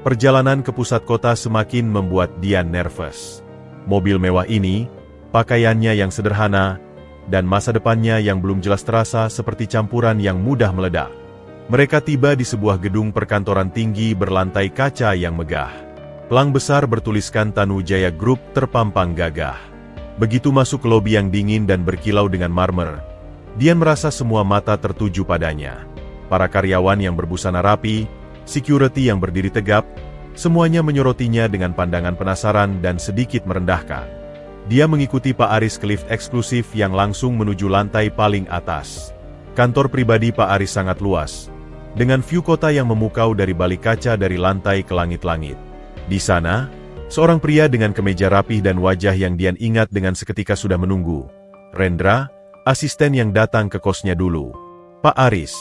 Perjalanan ke pusat kota semakin membuat Dian nervous. Mobil mewah ini, pakaiannya yang sederhana, dan masa depannya yang belum jelas terasa seperti campuran yang mudah meledak. Mereka tiba di sebuah gedung perkantoran tinggi berlantai kaca yang megah. Pelang besar bertuliskan Tanujaya Group terpampang gagah. Begitu masuk ke lobi yang dingin dan berkilau dengan marmer, Dian merasa semua mata tertuju padanya. Para karyawan yang berbusana rapi, security yang berdiri tegap, semuanya menyoroti-nya dengan pandangan penasaran dan sedikit merendahkan. Dia mengikuti Pak Aris ke lift eksklusif yang langsung menuju lantai paling atas. Kantor pribadi Pak Aris sangat luas, dengan view kota yang memukau dari balik kaca dari lantai ke langit-langit. Di sana, seorang pria dengan kemeja rapih dan wajah yang Dian ingat dengan seketika sudah menunggu. Rendra, asisten yang datang ke kosnya dulu. Pak Aris,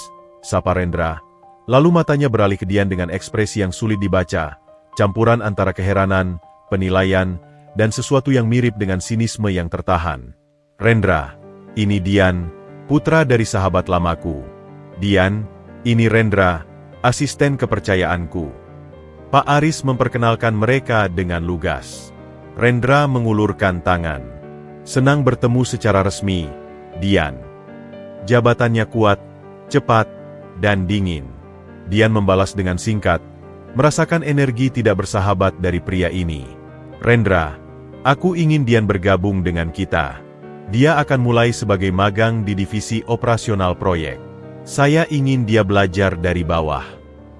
sapa Rendra, lalu matanya beralih ke Dian dengan ekspresi yang sulit dibaca, campuran antara keheranan, penilaian, dan sesuatu yang mirip dengan sinisme yang tertahan. Rendra, ini Dian, putra dari sahabat lamaku. Dian, ini Rendra, asisten kepercayaanku. Pak Aris memperkenalkan mereka dengan lugas. Rendra mengulurkan tangan. Senang bertemu secara resmi, Dian. Jabatannya kuat, cepat, dan dingin. Dian membalas dengan singkat, merasakan energi tidak bersahabat dari pria ini. Rendra, aku ingin Dian bergabung dengan kita. Dia akan mulai sebagai magang di divisi operasional proyek. Saya ingin dia belajar dari bawah.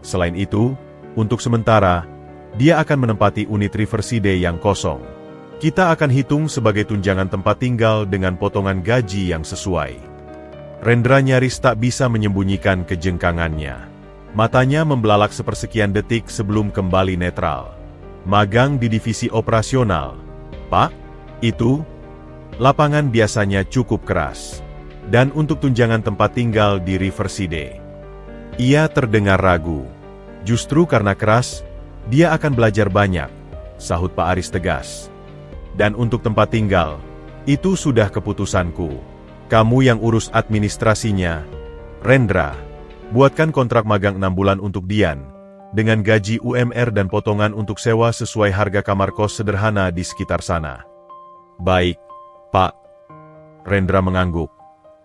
Selain itu, untuk sementara, dia akan menempati unit Riverside yang kosong. Kita akan hitung sebagai tunjangan tempat tinggal dengan potongan gaji yang sesuai. Rendra nyaris tak bisa menyembunyikan kejengkangannya. Matanya membelalak sepersekian detik sebelum kembali netral. Magang di divisi operasional. Pak, itu? Lapangan biasanya cukup keras. Dan untuk tunjangan tempat tinggal di Riverside. Ia terdengar ragu. Justru karena keras, dia akan belajar banyak. sahut Pak Aris tegas. Dan untuk tempat tinggal, itu sudah keputusanku. Kamu yang urus administrasinya. Rendra, buatkan kontrak magang 6 bulan untuk Dian, dengan gaji UMR dan potongan untuk sewa sesuai harga kamar kos sederhana di sekitar sana. Baik, Pak. Rendra mengangguk.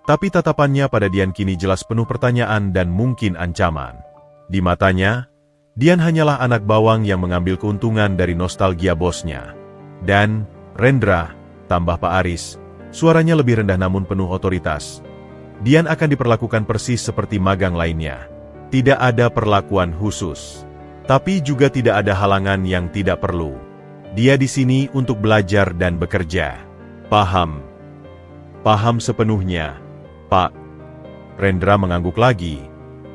Tapi tatapannya pada Dian kini jelas penuh pertanyaan dan mungkin ancaman. Di matanya, Dian hanyalah anak bawang yang mengambil keuntungan dari nostalgia bosnya. Dan, Rendra, tambah Pak Aris, suaranya lebih rendah namun penuh otoritas. Dian akan diperlakukan persis seperti magang lainnya. Tidak ada perlakuan khusus. Tapi juga tidak ada halangan yang tidak perlu. Dia di sini untuk belajar dan bekerja. Paham. Paham sepenuhnya, Pak. Rendra mengangguk lagi.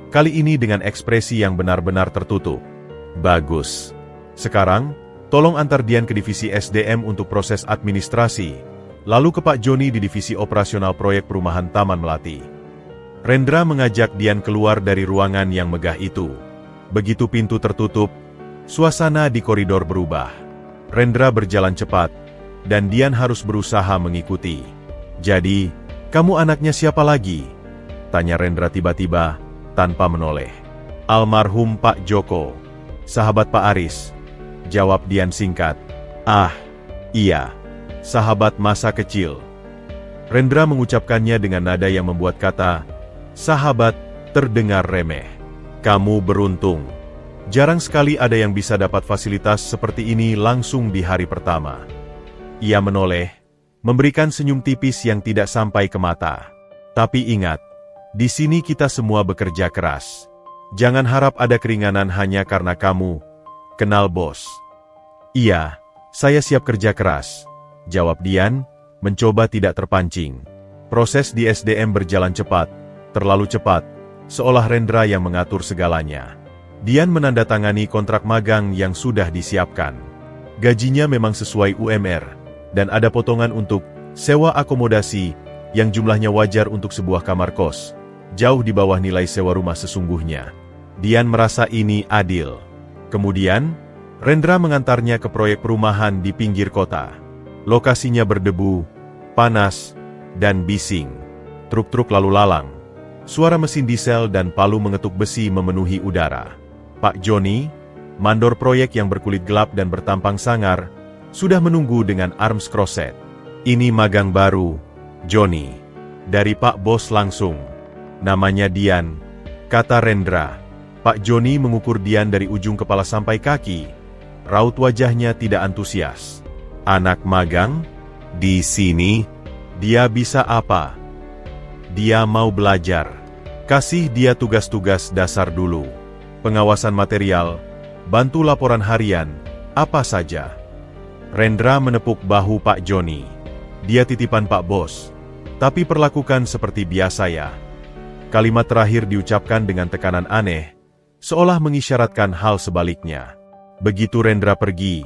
Kali ini dengan ekspresi yang benar-benar tertutup. Bagus. Sekarang, tolong antar Dian ke divisi SDM untuk proses administrasi, lalu ke Pak Joni di divisi operasional proyek perumahan Taman Melati. Rendra mengajak Dian keluar dari ruangan yang megah itu. Begitu pintu tertutup, suasana di koridor berubah. Rendra berjalan cepat, dan Dian harus berusaha mengikuti. Jadi, kamu anaknya siapa lagi? Tanya Rendra tiba-tiba, tanpa menoleh. Almarhum Pak Joko, sahabat Pak Aris. Jawab Dian singkat. Ah, iya, sahabat masa kecil. Rendra mengucapkannya dengan nada yang membuat kata sahabat terdengar remeh. Kamu beruntung. Jarang sekali ada yang bisa dapat fasilitas seperti ini langsung di hari pertama. Ia menoleh, memberikan senyum tipis yang tidak sampai ke mata. Tapi ingat, di sini kita semua bekerja keras. Jangan harap ada keringanan hanya karena kamu kenal bos. Iya, saya siap kerja keras, jawab Dian, mencoba tidak terpancing. Proses di SDM berjalan cepat, terlalu cepat, seolah Rendra yang mengatur segalanya. Dian menandatangani kontrak magang yang sudah disiapkan. Gajinya memang sesuai UMR, dan ada potongan untuk sewa akomodasi yang jumlahnya wajar untuk sebuah kamar kos, jauh di bawah nilai sewa rumah sesungguhnya. Dian merasa ini adil. Kemudian, Rendra mengantarnya ke proyek perumahan di pinggir kota. Lokasinya berdebu, panas, dan bising. Truk-truk lalu lalang. Suara mesin diesel dan palu mengetuk besi memenuhi udara. Pak Joni, mandor proyek yang berkulit gelap dan bertampang sangar, sudah menunggu dengan arms crossed. Ini magang baru, Joni. Dari Pak Bos langsung. Namanya Dian, kata Rendra. Pak Joni mengukur Dian dari ujung kepala sampai kaki. Raut wajahnya tidak antusias. Anak magang? Di sini? Dia bisa apa? Dia mau belajar. Kasih dia tugas-tugas dasar dulu. Pengawasan material, bantu laporan harian, apa saja. Rendra menepuk bahu Pak Joni. Dia titipan Pak Bos. Tapi perlakukan seperti biasa ya. Kalimat terakhir diucapkan dengan tekanan aneh, seolah mengisyaratkan hal sebaliknya. Begitu Rendra pergi,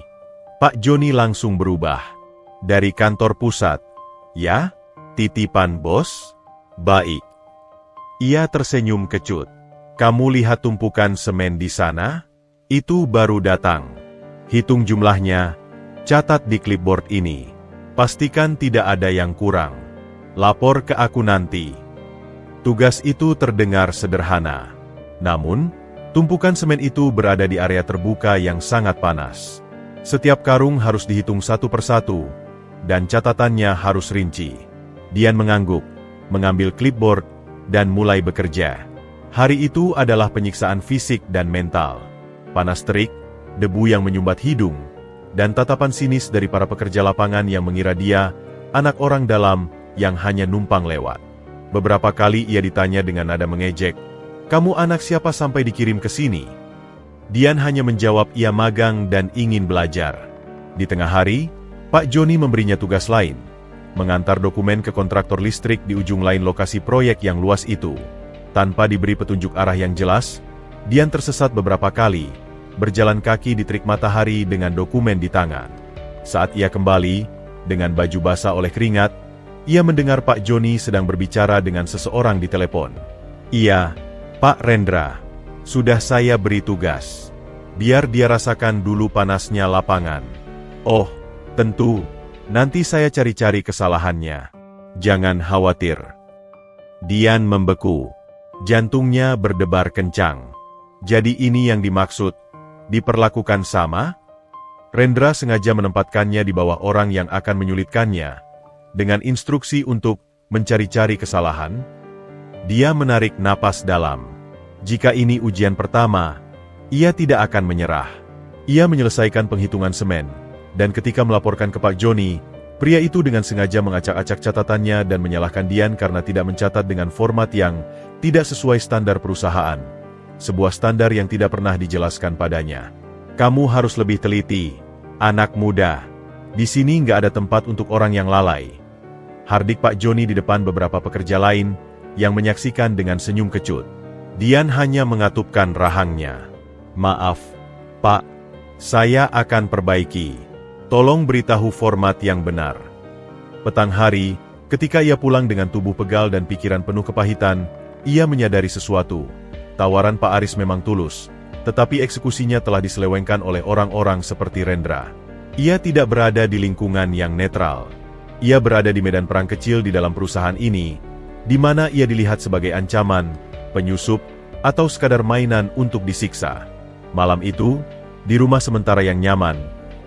Pak Joni langsung berubah. Dari kantor pusat, ya? Titipan bos? Baik. Ia tersenyum kecut. Kamu lihat tumpukan semen di sana? Itu baru datang. Hitung jumlahnya, catat di clipboard ini. Pastikan tidak ada yang kurang. Lapor ke aku nanti. Tugas itu terdengar sederhana. Namun, tumpukan semen itu berada di area terbuka yang sangat panas. Setiap karung harus dihitung satu persatu, dan catatannya harus rinci. Dian mengangguk, mengambil clipboard, dan mulai bekerja. Hari itu adalah penyiksaan fisik dan mental. Panas terik, debu yang menyumbat hidung, dan tatapan sinis dari para pekerja lapangan yang mengira dia anak orang dalam yang hanya numpang lewat. Beberapa kali ia ditanya dengan nada mengejek, "Kamu anak siapa sampai dikirim ke sini?" Dian hanya menjawab ia magang dan ingin belajar. Di tengah hari, Pak Joni memberinya tugas lain, mengantar dokumen ke kontraktor listrik di ujung lain lokasi proyek yang luas itu. Tanpa diberi petunjuk arah yang jelas, Dian tersesat beberapa kali, berjalan kaki di terik matahari dengan dokumen di tangan. Saat ia kembali, dengan baju basah oleh keringat, ia mendengar Pak Joni sedang berbicara dengan seseorang di telepon. "Iya, Pak Rendra, sudah saya beri tugas. Biar dia rasakan dulu panasnya lapangan." Oh, tentu. Nanti saya cari-cari kesalahannya. Jangan khawatir. Dian membeku. Jantungnya berdebar kencang. Jadi ini yang dimaksud, diperlakukan sama? Rendra sengaja menempatkannya di bawah orang yang akan menyulitkannya, dengan instruksi untuk mencari-cari kesalahan. Dia menarik napas dalam. Jika ini ujian pertama, ia tidak akan menyerah. Ia menyelesaikan penghitungan semen, dan ketika melaporkan ke Pak Joni, pria itu dengan sengaja mengacak-acak catatannya dan menyalahkan Dian karena tidak mencatat dengan format yang tidak sesuai standar perusahaan. Sebuah standar yang tidak pernah dijelaskan padanya. Kamu harus lebih teliti, anak muda. Di sini nggak ada tempat untuk orang yang lalai. Hardik Pak Joni di depan beberapa pekerja lain yang menyaksikan dengan senyum kecut. Dian hanya mengatupkan rahangnya. Maaf, Pak. Saya akan perbaiki. Tolong beritahu format yang benar. Petang hari, ketika ia pulang dengan tubuh pegal dan pikiran penuh kepahitan, ia menyadari sesuatu. Tawaran Pak Aris memang tulus, tetapi eksekusinya telah diselewengkan oleh orang-orang seperti Rendra. Ia tidak berada di lingkungan yang netral. Ia berada di medan perang kecil di dalam perusahaan ini, di mana ia dilihat sebagai ancaman, penyusup, atau sekadar mainan untuk disiksa. Malam itu, di rumah sementara yang nyaman,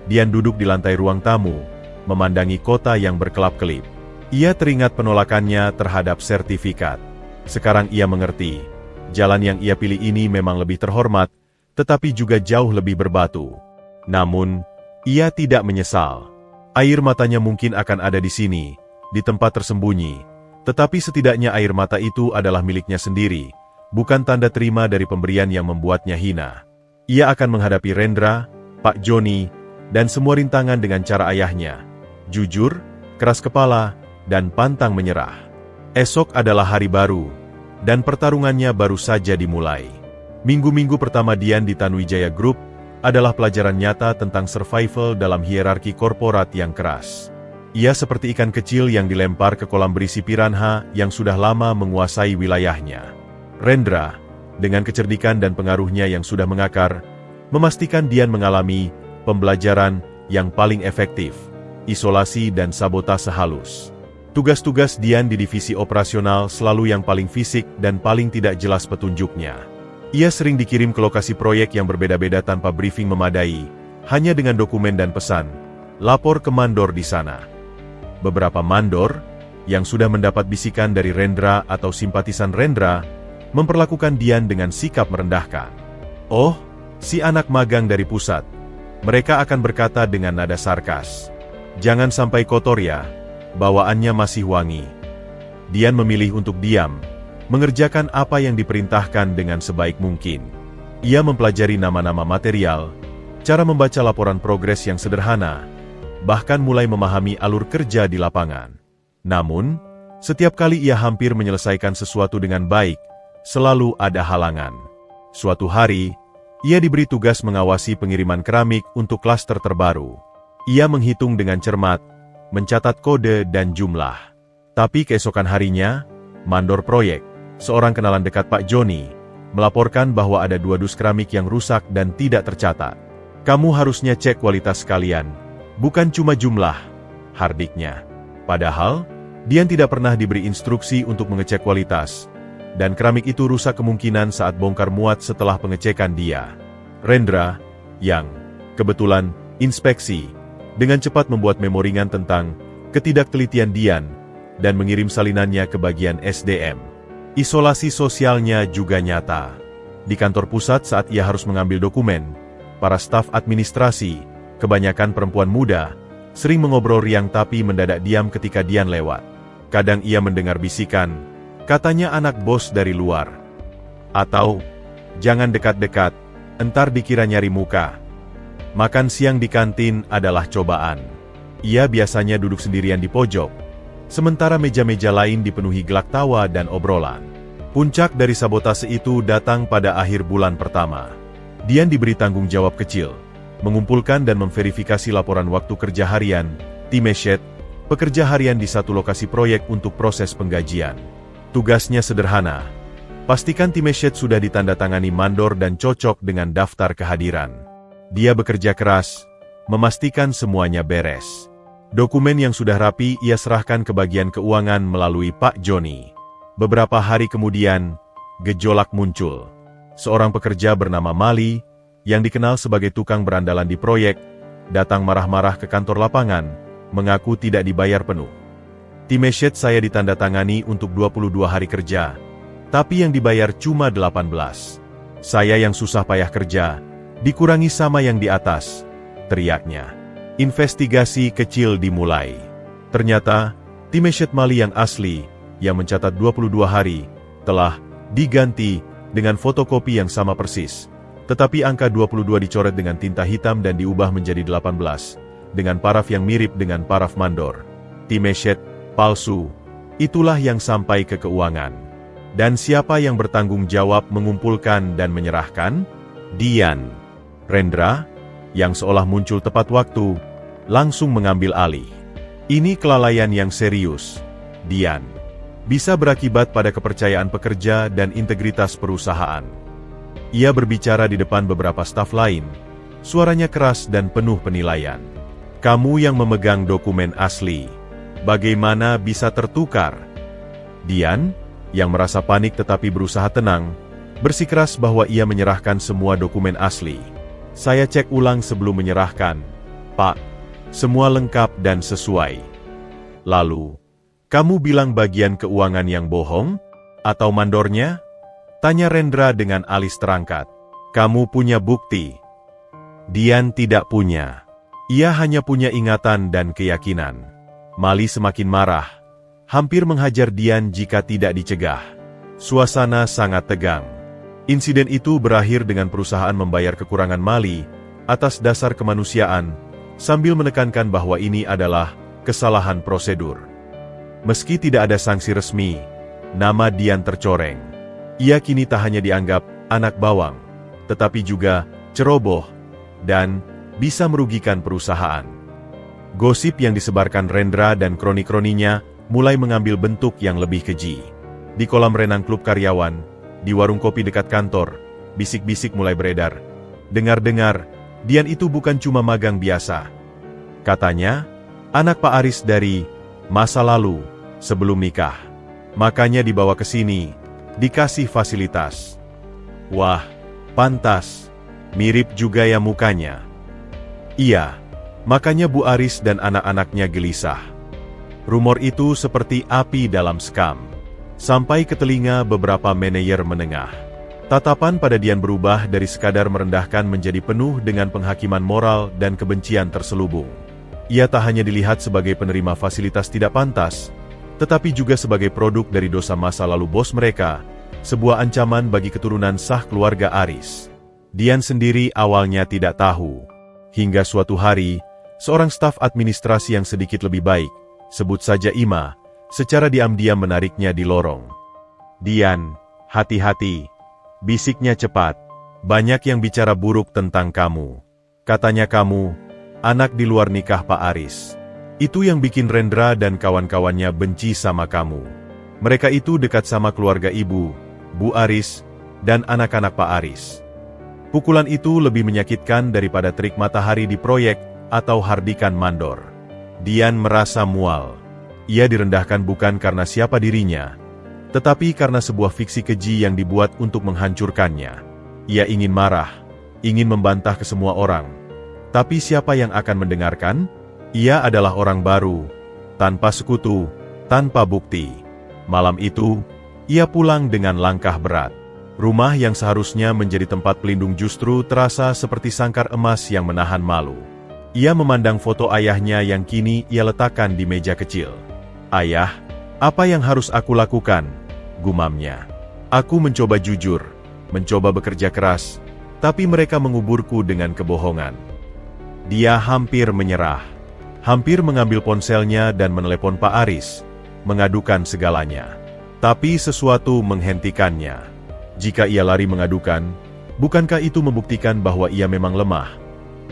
Dian duduk di lantai ruang tamu, memandangi kota yang berkelap-kelip. Ia teringat penolakannya terhadap sertifikat. Sekarang ia mengerti. Jalan yang ia pilih ini memang lebih terhormat, tetapi juga jauh lebih berbatu. Namun, ia tidak menyesal. Air matanya mungkin akan ada di sini, di tempat tersembunyi, tetapi setidaknya air mata itu adalah miliknya sendiri, bukan tanda terima dari pemberian yang membuatnya hina. Ia akan menghadapi Rendra, Pak Joni, dan semua rintangan dengan cara ayahnya. Jujur, keras kepala, dan pantang menyerah. Esok adalah hari baru, dan pertarungannya baru saja dimulai. Minggu-minggu pertama Dian di Tanuwijaya Group adalah pelajaran nyata tentang survival dalam hierarki korporat yang keras. Ia seperti ikan kecil yang dilempar ke kolam berisi piranha yang sudah lama menguasai wilayahnya. Rendra, dengan kecerdikan dan pengaruhnya yang sudah mengakar, memastikan Dian mengalami pembelajaran yang paling efektif, isolasi dan sabotase halus. Tugas-tugas Dian di divisi operasional selalu yang paling fisik dan paling tidak jelas petunjuknya. Ia sering dikirim ke lokasi proyek yang berbeda-beda tanpa briefing memadai, hanya dengan dokumen dan pesan, lapor ke mandor di sana. Beberapa mandor, yang sudah mendapat bisikan dari Rendra atau simpatisan Rendra, memperlakukan Dian dengan sikap merendahkan. Oh, si anak magang dari pusat. Mereka akan berkata dengan nada sarkas. Jangan sampai kotor ya. Bawaannya masih wangi. Dian memilih untuk diam, mengerjakan apa yang diperintahkan dengan sebaik mungkin. Ia mempelajari nama-nama material, cara membaca laporan progres yang sederhana, bahkan mulai memahami alur kerja di lapangan. Namun, setiap kali ia hampir menyelesaikan sesuatu dengan baik, selalu ada halangan. Suatu hari, ia diberi tugas mengawasi pengiriman keramik untuk klaster terbaru. Ia menghitung dengan cermat, mencatat kode dan jumlah. Tapi keesokan harinya, mandor proyek, seorang kenalan dekat Pak Joni, melaporkan bahwa ada 2 dus keramik yang rusak dan tidak tercatat. Kamu harusnya cek kualitas sekalian, bukan cuma jumlah, hardiknya. Padahal, Dian tidak pernah diberi instruksi untuk mengecek kualitas, dan keramik itu rusak kemungkinan saat bongkar muat setelah pengecekan dia. Rendra, yang kebetulan inspeksi, dengan cepat membuat memo ringan tentang ketidaktelitian Dian dan mengirim salinannya ke bagian SDM. Isolasi sosialnya juga nyata. Di kantor pusat saat ia harus mengambil dokumen, para staf administrasi, kebanyakan perempuan muda, sering mengobrol riang tapi mendadak diam ketika Dian lewat. Kadang ia mendengar bisikan, katanya anak bos dari luar. Atau, jangan dekat-dekat, entar dikira nyari muka. Makan siang di kantin adalah cobaan. Ia biasanya duduk sendirian di pojok, sementara meja-meja lain dipenuhi gelak tawa dan obrolan. Puncak dari sabotase itu datang pada akhir bulan pertama. Dian diberi tanggung jawab kecil, mengumpulkan dan memverifikasi laporan waktu kerja harian, timesheet, pekerja harian di satu lokasi proyek untuk proses penggajian. Tugasnya sederhana, pastikan timesheet sudah ditandatangani mandor dan cocok dengan daftar kehadiran. Dia bekerja keras, memastikan semuanya beres. Dokumen yang sudah rapi ia serahkan ke bagian keuangan melalui Pak Joni. Beberapa hari kemudian, gejolak muncul. Seorang pekerja bernama Mali, yang dikenal sebagai tukang berandalan di proyek, datang marah-marah ke kantor lapangan, mengaku tidak dibayar penuh. Timesheet saya ditandatangani untuk 22 hari kerja, tapi yang dibayar cuma 18. Saya yang susah payah kerja, dikurangi sama yang di atas, teriaknya. Investigasi kecil dimulai. Ternyata, timesheet Mali yang asli, yang mencatat 22 hari, telah diganti dengan fotokopi yang sama persis. Tetapi angka 22 dicoret dengan tinta hitam dan diubah menjadi 18, dengan paraf yang mirip dengan paraf mandor. Timesheet palsu, itulah yang sampai ke keuangan. Dan siapa yang bertanggung jawab mengumpulkan dan menyerahkan? Dian. Rendra, yang seolah muncul tepat waktu, langsung mengambil alih. Ini kelalaian yang serius, Dian. Bisa berakibat pada kepercayaan pekerja dan integritas perusahaan. Ia berbicara di depan beberapa staf lain, suaranya keras dan penuh penilaian. Kamu yang memegang dokumen asli, bagaimana bisa tertukar? Dian, yang merasa panik tetapi berusaha tenang, bersikeras bahwa ia menyerahkan semua dokumen asli. Saya cek ulang sebelum menyerahkan. Pak, semua lengkap dan sesuai. Lalu, kamu bilang bagian keuangan yang bohong? Atau mandornya? Tanya Rendra dengan alis terangkat. Kamu punya bukti? Dian tidak punya. Ia hanya punya ingatan dan keyakinan. Mali semakin marah, hampir menghajar Dian jika tidak dicegah. Suasana sangat tegang. Insiden itu berakhir dengan perusahaan membayar kekurangan Mali atas dasar kemanusiaan, sambil menekankan bahwa ini adalah kesalahan prosedur. Meski tidak ada sanksi resmi, nama Dian tercoreng. Ia kini tak hanya dianggap anak bawang, tetapi juga ceroboh dan bisa merugikan perusahaan. Gosip yang disebarkan Rendra dan kroni-kroninya mulai mengambil bentuk yang lebih keji. Di kolam renang klub karyawan, di warung kopi dekat kantor, bisik-bisik mulai beredar. Dengar-dengar, Dian itu bukan cuma magang biasa. Katanya, anak Pak Aris dari masa lalu, sebelum nikah. Makanya dibawa ke sini, dikasih fasilitas. Wah, pantas. Mirip juga ya mukanya. Iya, makanya Bu Aris dan anak-anaknya gelisah. Rumor itu seperti api dalam sekam. Sampai ke telinga beberapa manajer menengah. Tatapan pada Dian berubah dari sekadar merendahkan menjadi penuh dengan penghakiman moral dan kebencian terselubung. Ia tak hanya dilihat sebagai penerima fasilitas tidak pantas, tetapi juga sebagai produk dari dosa masa lalu bos mereka, sebuah ancaman bagi keturunan sah keluarga Aris. Dian sendiri awalnya tidak tahu. Hingga suatu hari, seorang staf administrasi yang sedikit lebih baik, sebut saja Ima, secara diam-diam menariknya di lorong. Dian, hati-hati. Bisiknya cepat. Banyak yang bicara buruk tentang kamu. Katanya kamu, anak di luar nikah Pak Aris. Itu yang bikin Rendra dan kawan-kawannya benci sama kamu. Mereka itu dekat sama keluarga ibu, Bu Aris, dan anak-anak Pak Aris. Pukulan itu lebih menyakitkan daripada terik matahari di proyek atau hardikan mandor. Dian merasa mual. Ia direndahkan bukan karena siapa dirinya, tetapi karena sebuah fiksi keji yang dibuat untuk menghancurkannya. Ia ingin marah, ingin membantah ke semua orang. Tapi siapa yang akan mendengarkan? Ia adalah orang baru, tanpa sekutu, tanpa bukti. Malam itu, ia pulang dengan langkah berat. Rumah yang seharusnya menjadi tempat pelindung justru terasa seperti sangkar emas yang menahan malu. Ia memandang foto ayahnya yang kini ia letakkan di meja kecil. Ayah, apa yang harus aku lakukan? Gumamnya. Aku mencoba jujur, mencoba bekerja keras, tapi mereka menguburku dengan kebohongan. Dia hampir menyerah. Hampir mengambil ponselnya dan menelepon Pak Aris, mengadukan segalanya. Tapi sesuatu menghentikannya. Jika ia lari mengadukan, bukankah itu membuktikan bahwa ia memang lemah?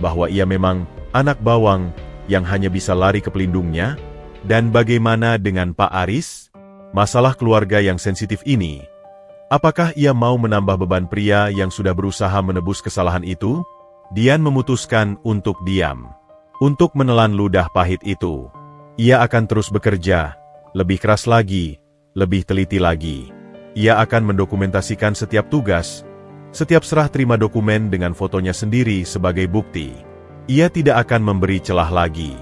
Bahwa ia memang anak bawang yang hanya bisa lari ke pelindungnya? Dan bagaimana dengan Pak Aris? Masalah keluarga yang sensitif ini, apakah ia mau menambah beban pria yang sudah berusaha menebus kesalahan itu? Dian memutuskan untuk diam. Untuk menelan ludah pahit itu, ia akan terus bekerja, lebih keras lagi, lebih teliti lagi. Ia akan mendokumentasikan setiap tugas, setiap serah terima dokumen dengan fotonya sendiri sebagai bukti. Ia tidak akan memberi celah lagi.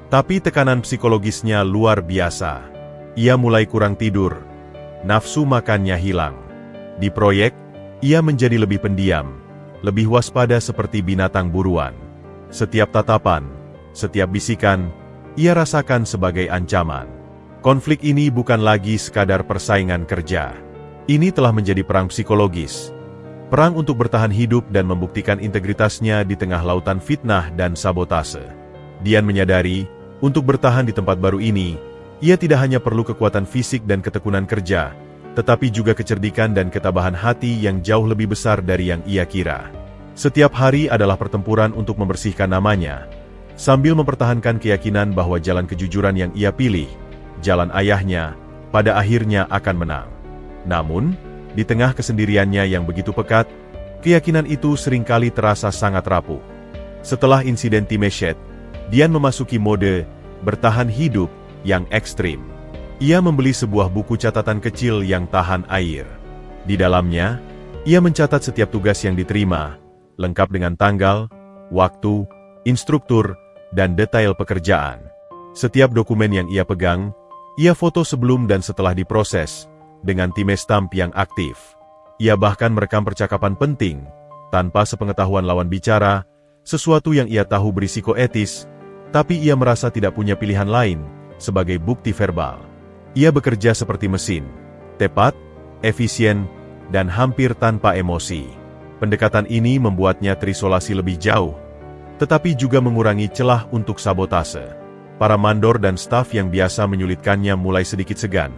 Tapi tekanan psikologisnya luar biasa. Ia mulai kurang tidur, nafsu makannya hilang. Di proyek, ia menjadi lebih pendiam, lebih waspada seperti binatang buruan. Setiap tatapan, setiap bisikan, ia rasakan sebagai ancaman. Konflik ini bukan lagi sekadar persaingan kerja. Ini telah menjadi perang psikologis. Perang untuk bertahan hidup dan membuktikan integritasnya di tengah lautan fitnah dan sabotase. Dian menyadari, untuk bertahan di tempat baru ini, ia tidak hanya perlu kekuatan fisik dan ketekunan kerja, tetapi juga kecerdikan dan ketabahan hati yang jauh lebih besar dari yang ia kira. Setiap hari adalah pertempuran untuk membersihkan namanya, sambil mempertahankan keyakinan bahwa jalan kejujuran yang ia pilih, jalan ayahnya, pada akhirnya akan menang. Namun, di tengah kesendiriannya yang begitu pekat, keyakinan itu seringkali terasa sangat rapuh. Setelah insiden Timeshet, Dian memasuki mode bertahan hidup yang ekstrim. Ia membeli sebuah buku catatan kecil yang tahan air. Di dalamnya, ia mencatat setiap tugas yang diterima, lengkap dengan tanggal, waktu, instruktur, dan detail pekerjaan. Setiap dokumen yang ia pegang, ia foto sebelum dan setelah diproses, dengan timestamp yang aktif. Ia bahkan merekam percakapan penting, tanpa sepengetahuan lawan bicara, sesuatu yang ia tahu berisiko etis, tapi ia merasa tidak punya pilihan lain, sebagai bukti verbal. Ia bekerja seperti mesin, tepat, efisien, dan hampir tanpa emosi. Pendekatan ini membuatnya terisolasi lebih jauh, tetapi juga mengurangi celah untuk sabotase. Para mandor dan staf yang biasa menyulitkannya mulai sedikit segan.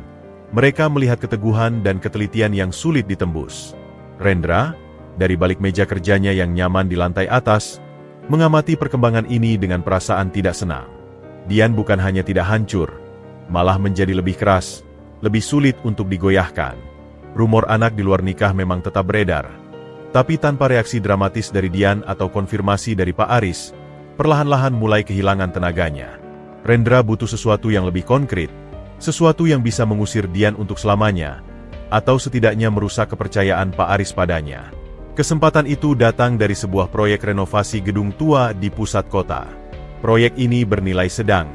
Mereka melihat keteguhan dan ketelitian yang sulit ditembus. Rendra, dari balik meja kerjanya yang nyaman di lantai atas, mengamati perkembangan ini dengan perasaan tidak senang. Dian bukan hanya tidak hancur, malah menjadi lebih keras, lebih sulit untuk digoyahkan. Rumor anak di luar nikah memang tetap beredar. Tapi tanpa reaksi dramatis dari Dian atau konfirmasi dari Pak Aris, perlahan-lahan mulai kehilangan tenaganya. Rendra butuh sesuatu yang lebih konkret, sesuatu yang bisa mengusir Dian untuk selamanya, atau setidaknya merusak kepercayaan Pak Aris padanya. Kesempatan itu datang dari sebuah proyek renovasi gedung tua di pusat kota. Proyek ini bernilai sedang,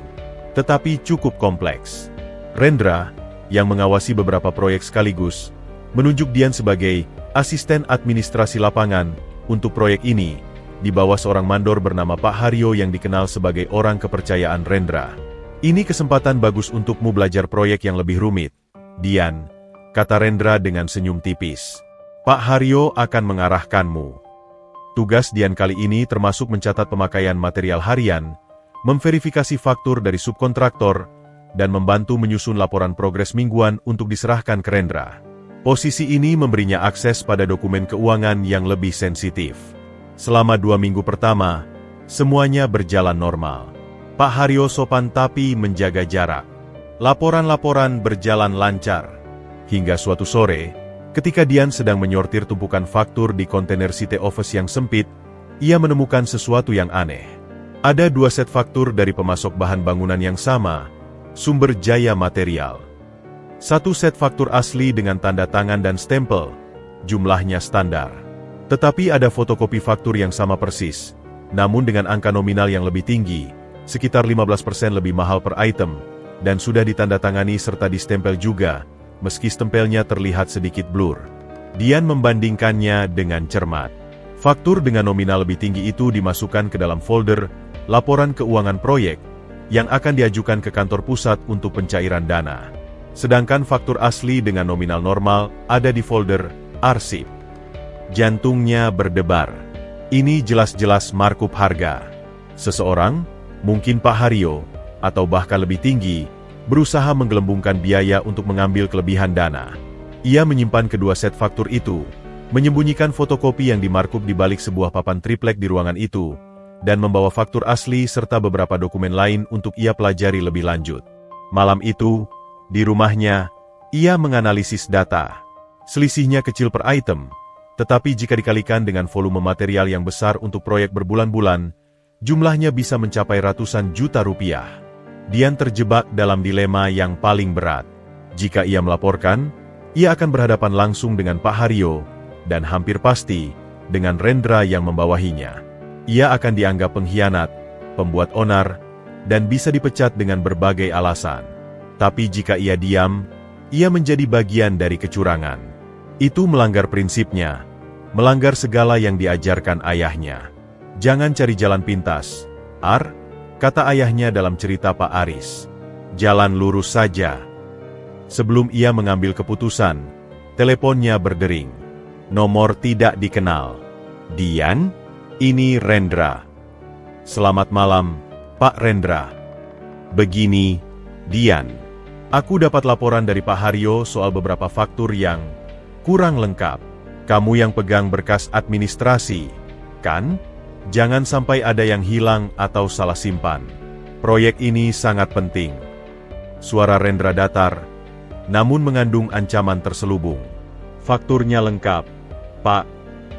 tetapi cukup kompleks. Rendra, yang mengawasi beberapa proyek sekaligus, menunjuk Dian sebagai asisten administrasi lapangan untuk proyek ini, di bawah seorang mandor bernama Pak Haryo yang dikenal sebagai orang kepercayaan Rendra. Ini kesempatan bagus untukmu belajar proyek yang lebih rumit, Dian, kata Rendra dengan senyum tipis. Pak Haryo akan mengarahkanmu. Tugas Dian kali ini termasuk mencatat pemakaian material harian, memverifikasi faktur dari subkontraktor, dan membantu menyusun laporan progres mingguan untuk diserahkan ke Rendra. Posisi ini memberinya akses pada dokumen keuangan yang lebih sensitif. Selama 2 minggu pertama, semuanya berjalan normal. Pak Haryo sopan tapi menjaga jarak. Laporan-laporan berjalan lancar. Hingga suatu sore, ketika Dian sedang menyortir tumpukan faktur di kontainer City Office yang sempit, ia menemukan sesuatu yang aneh. Ada 2 set faktur dari pemasok bahan bangunan yang sama, Sumber Jaya Material. 1 set faktur asli dengan tanda tangan dan stempel, jumlahnya standar. Tetapi ada fotokopi faktur yang sama persis, namun dengan angka nominal yang lebih tinggi, sekitar 15% lebih mahal per item, dan sudah ditandatangani serta distempel juga, meski stempelnya terlihat sedikit blur. Dian membandingkannya dengan cermat. Faktur dengan nominal lebih tinggi itu dimasukkan ke dalam folder laporan keuangan proyek yang akan diajukan ke kantor pusat untuk pencairan dana. Sedangkan faktur asli dengan nominal normal ada di folder arsip. Jantungnya berdebar. Ini jelas-jelas markup harga. Seseorang, mungkin Pak Haryo, atau bahkan lebih tinggi, berusaha menggelembungkan biaya untuk mengambil kelebihan dana. Ia menyimpan kedua set faktur itu, menyembunyikan fotokopi yang dimarkup di balik sebuah papan triplek di ruangan itu, dan membawa faktur asli serta beberapa dokumen lain untuk ia pelajari lebih lanjut. Malam itu, di rumahnya, ia menganalisis data. Selisihnya kecil per item, tetapi jika dikalikan dengan volume material yang besar untuk proyek berbulan-bulan, Jumlahnya bisa mencapai ratusan juta rupiah. Dian terjebak dalam dilema yang paling berat. Jika ia melaporkan, ia akan berhadapan langsung dengan Pak Haryo, dan hampir pasti, dengan Rendra yang membawahinya. Ia akan dianggap pengkhianat, pembuat onar, dan bisa dipecat dengan berbagai alasan. Tapi jika ia diam, ia menjadi bagian dari kecurangan. Itu melanggar prinsipnya, melanggar segala yang diajarkan ayahnya. Jangan cari jalan pintas, Ar, kata ayahnya dalam cerita Pak Aris. Jalan lurus saja. Sebelum ia mengambil keputusan, teleponnya berdering. Nomor tidak dikenal. Dian, ini Rendra. Selamat malam, Pak Rendra. Begini, Dian. Aku dapat laporan dari Pak Haryo soal beberapa faktur yang kurang lengkap. Kamu yang pegang berkas administrasi, kan? Jangan sampai ada yang hilang atau salah simpan. Proyek ini sangat penting. Suara Rendra datar, namun mengandung ancaman terselubung. Fakturnya lengkap. Pak,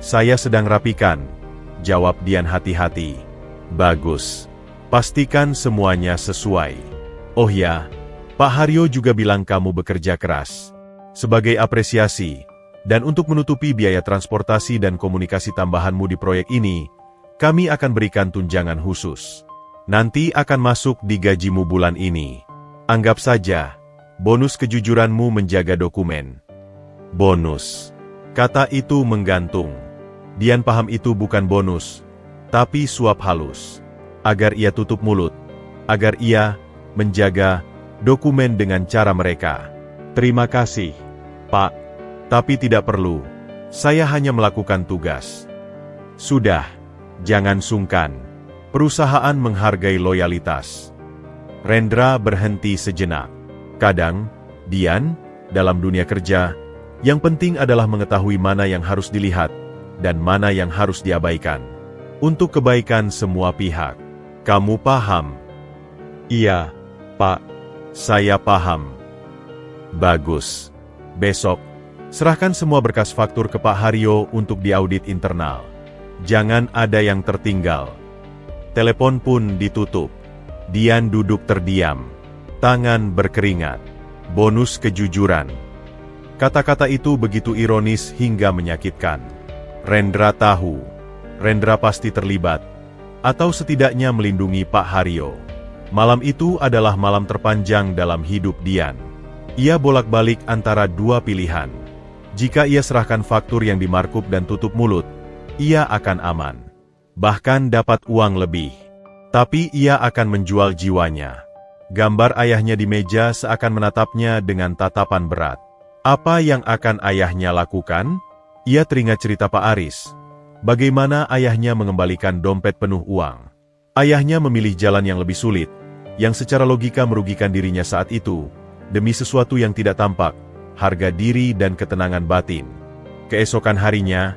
saya sedang rapikan. Jawab Dian hati-hati. Bagus. Pastikan semuanya sesuai. Oh ya, Pak Haryo juga bilang kamu bekerja keras. Sebagai apresiasi, dan untuk menutupi biaya transportasi dan komunikasi tambahanmu di proyek ini, kami akan berikan tunjangan khusus. Nanti akan masuk di gajimu bulan ini. Anggap saja, bonus kejujuranmu menjaga dokumen. Bonus. Kata itu menggantung. Dian paham itu bukan bonus, tapi suap halus. Agar ia tutup mulut. Agar ia menjaga dokumen dengan cara mereka. Terima kasih, Pak. Tapi tidak perlu. Saya hanya melakukan tugas. Sudah, jangan sungkan. Perusahaan menghargai loyalitas. Rendra berhenti sejenak. Kadang, Dian, dalam dunia kerja, yang penting adalah mengetahui mana yang harus dilihat, dan mana yang harus diabaikan. Untuk kebaikan semua pihak. Kamu paham? Iya, Pak. Saya paham. Bagus. Besok, serahkan semua berkas faktur ke Pak Haryo untuk diaudit internal. Jangan ada yang tertinggal. Telepon pun ditutup. Dian duduk terdiam. Tangan berkeringat. Bonus kejujuran. Kata-kata itu begitu ironis hingga menyakitkan. Rendra tahu. Rendra pasti terlibat. Atau setidaknya melindungi Pak Haryo. Malam itu adalah malam terpanjang dalam hidup Dian. Ia bolak-balik antara dua pilihan. Jika ia serahkan faktur yang dimarkup dan tutup mulut, ia akan aman. Bahkan dapat uang lebih. Tapi ia akan menjual jiwanya. Gambar ayahnya di meja seakan menatapnya dengan tatapan berat. Apa yang akan ayahnya lakukan? Ia teringat cerita Pak Aris. Bagaimana ayahnya mengembalikan dompet penuh uang. Ayahnya memilih jalan yang lebih sulit, yang secara logika merugikan dirinya saat itu, demi sesuatu yang tidak tampak, harga diri dan ketenangan batin. Keesokan harinya,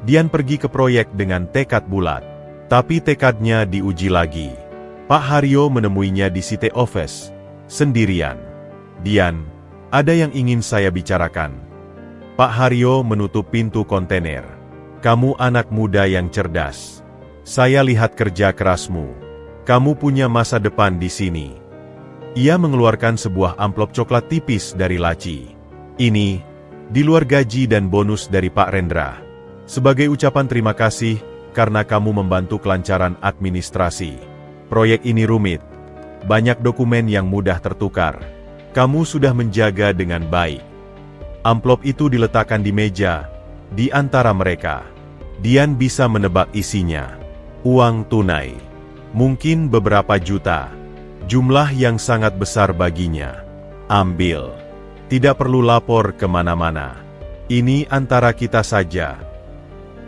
Dian pergi ke proyek dengan tekad bulat. Tapi tekadnya diuji lagi. Pak Haryo menemuinya di City Office, sendirian. Dian, ada yang ingin saya bicarakan. Pak Haryo menutup pintu kontainer. Kamu anak muda yang cerdas. Saya lihat kerja kerasmu. Kamu punya masa depan di sini. Ia mengeluarkan sebuah amplop coklat tipis dari laci. Ini, di luar gaji dan bonus dari Pak Rendra. Sebagai ucapan terima kasih, karena kamu membantu kelancaran administrasi. Proyek ini rumit. Banyak dokumen yang mudah tertukar. Kamu sudah menjaga dengan baik. Amplop itu diletakkan di meja, di antara mereka. Dian bisa menebak isinya. Uang tunai. Mungkin beberapa juta. Jumlah yang sangat besar baginya. Ambil. Tidak perlu lapor kemana-mana. Ini antara kita saja.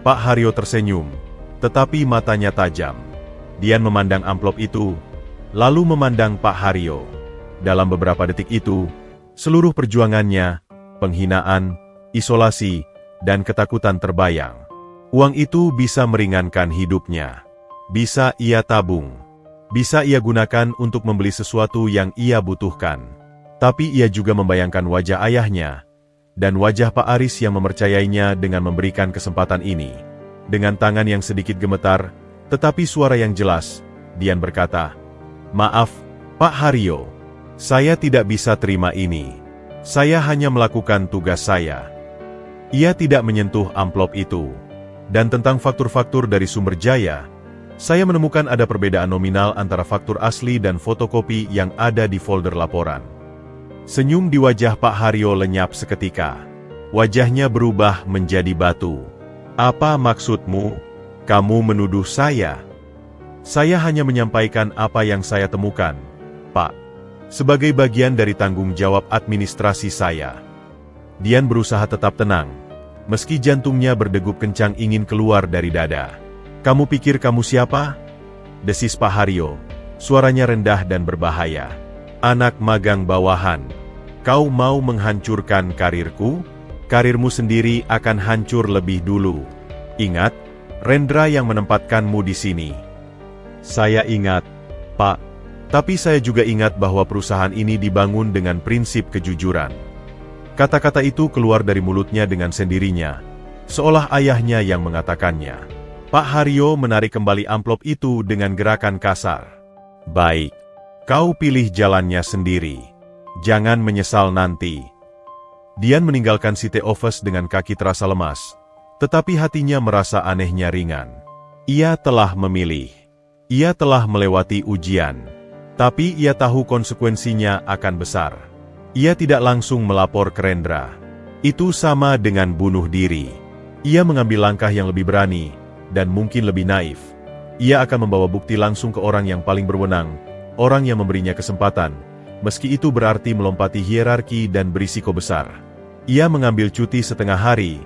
Pak Haryo tersenyum, tetapi matanya tajam. Dian memandang amplop itu, lalu memandang Pak Haryo. Dalam beberapa detik itu, seluruh perjuangannya, penghinaan, isolasi, dan ketakutan terbayang. Uang itu bisa meringankan hidupnya. Bisa ia tabung. Bisa ia gunakan untuk membeli sesuatu yang ia butuhkan. Tapi ia juga membayangkan wajah ayahnya, dan wajah Pak Aris yang mempercayainya dengan memberikan kesempatan ini. Dengan tangan yang sedikit gemetar, Tetapi suara yang jelas, Dian berkata, "Maaf, Pak Haryo. Saya tidak bisa terima ini. Saya hanya melakukan tugas saya." Ia tidak menyentuh amplop itu. Dan tentang faktur-faktur dari Sumber Jaya, saya menemukan ada perbedaan nominal antara faktur asli dan fotokopi yang ada di folder laporan. Senyum di wajah Pak Haryo lenyap seketika. Wajahnya berubah menjadi batu. "Apa maksudmu? Kamu menuduh saya?" "Saya hanya menyampaikan apa yang saya temukan, Pak. Sebagai bagian dari tanggung jawab administrasi saya." Dian berusaha tetap tenang, meski jantungnya berdegup kencang ingin keluar dari dada. "Kamu pikir kamu siapa?" desis Pak Haryo. Suaranya rendah dan berbahaya. "Anak magang bawahan. Kau mau menghancurkan karirku? Karirmu sendiri akan hancur lebih dulu. Ingat, Rendra yang menempatkanmu di sini." "Saya ingat, Pak. Tapi saya juga ingat bahwa perusahaan ini dibangun dengan prinsip kejujuran." Kata-kata itu keluar dari mulutnya dengan sendirinya, seolah ayahnya yang mengatakannya. Pak Haryo menarik kembali amplop itu dengan gerakan kasar. "Baik, kau pilih jalannya sendiri. Jangan menyesal nanti." Dian meninggalkan City Office dengan kaki terasa lemas, tetapi hatinya merasa anehnya ringan. Ia telah memilih. Ia telah melewati ujian. Tapi ia tahu konsekuensinya akan besar. Ia tidak langsung melapor ke Rendra. Itu sama dengan bunuh diri. Ia mengambil langkah yang lebih berani, dan mungkin lebih naif. Ia akan membawa bukti langsung ke orang yang paling berwenang, orang yang memberinya kesempatan, meski itu berarti melompati hierarki dan berisiko besar. Ia mengambil cuti setengah hari,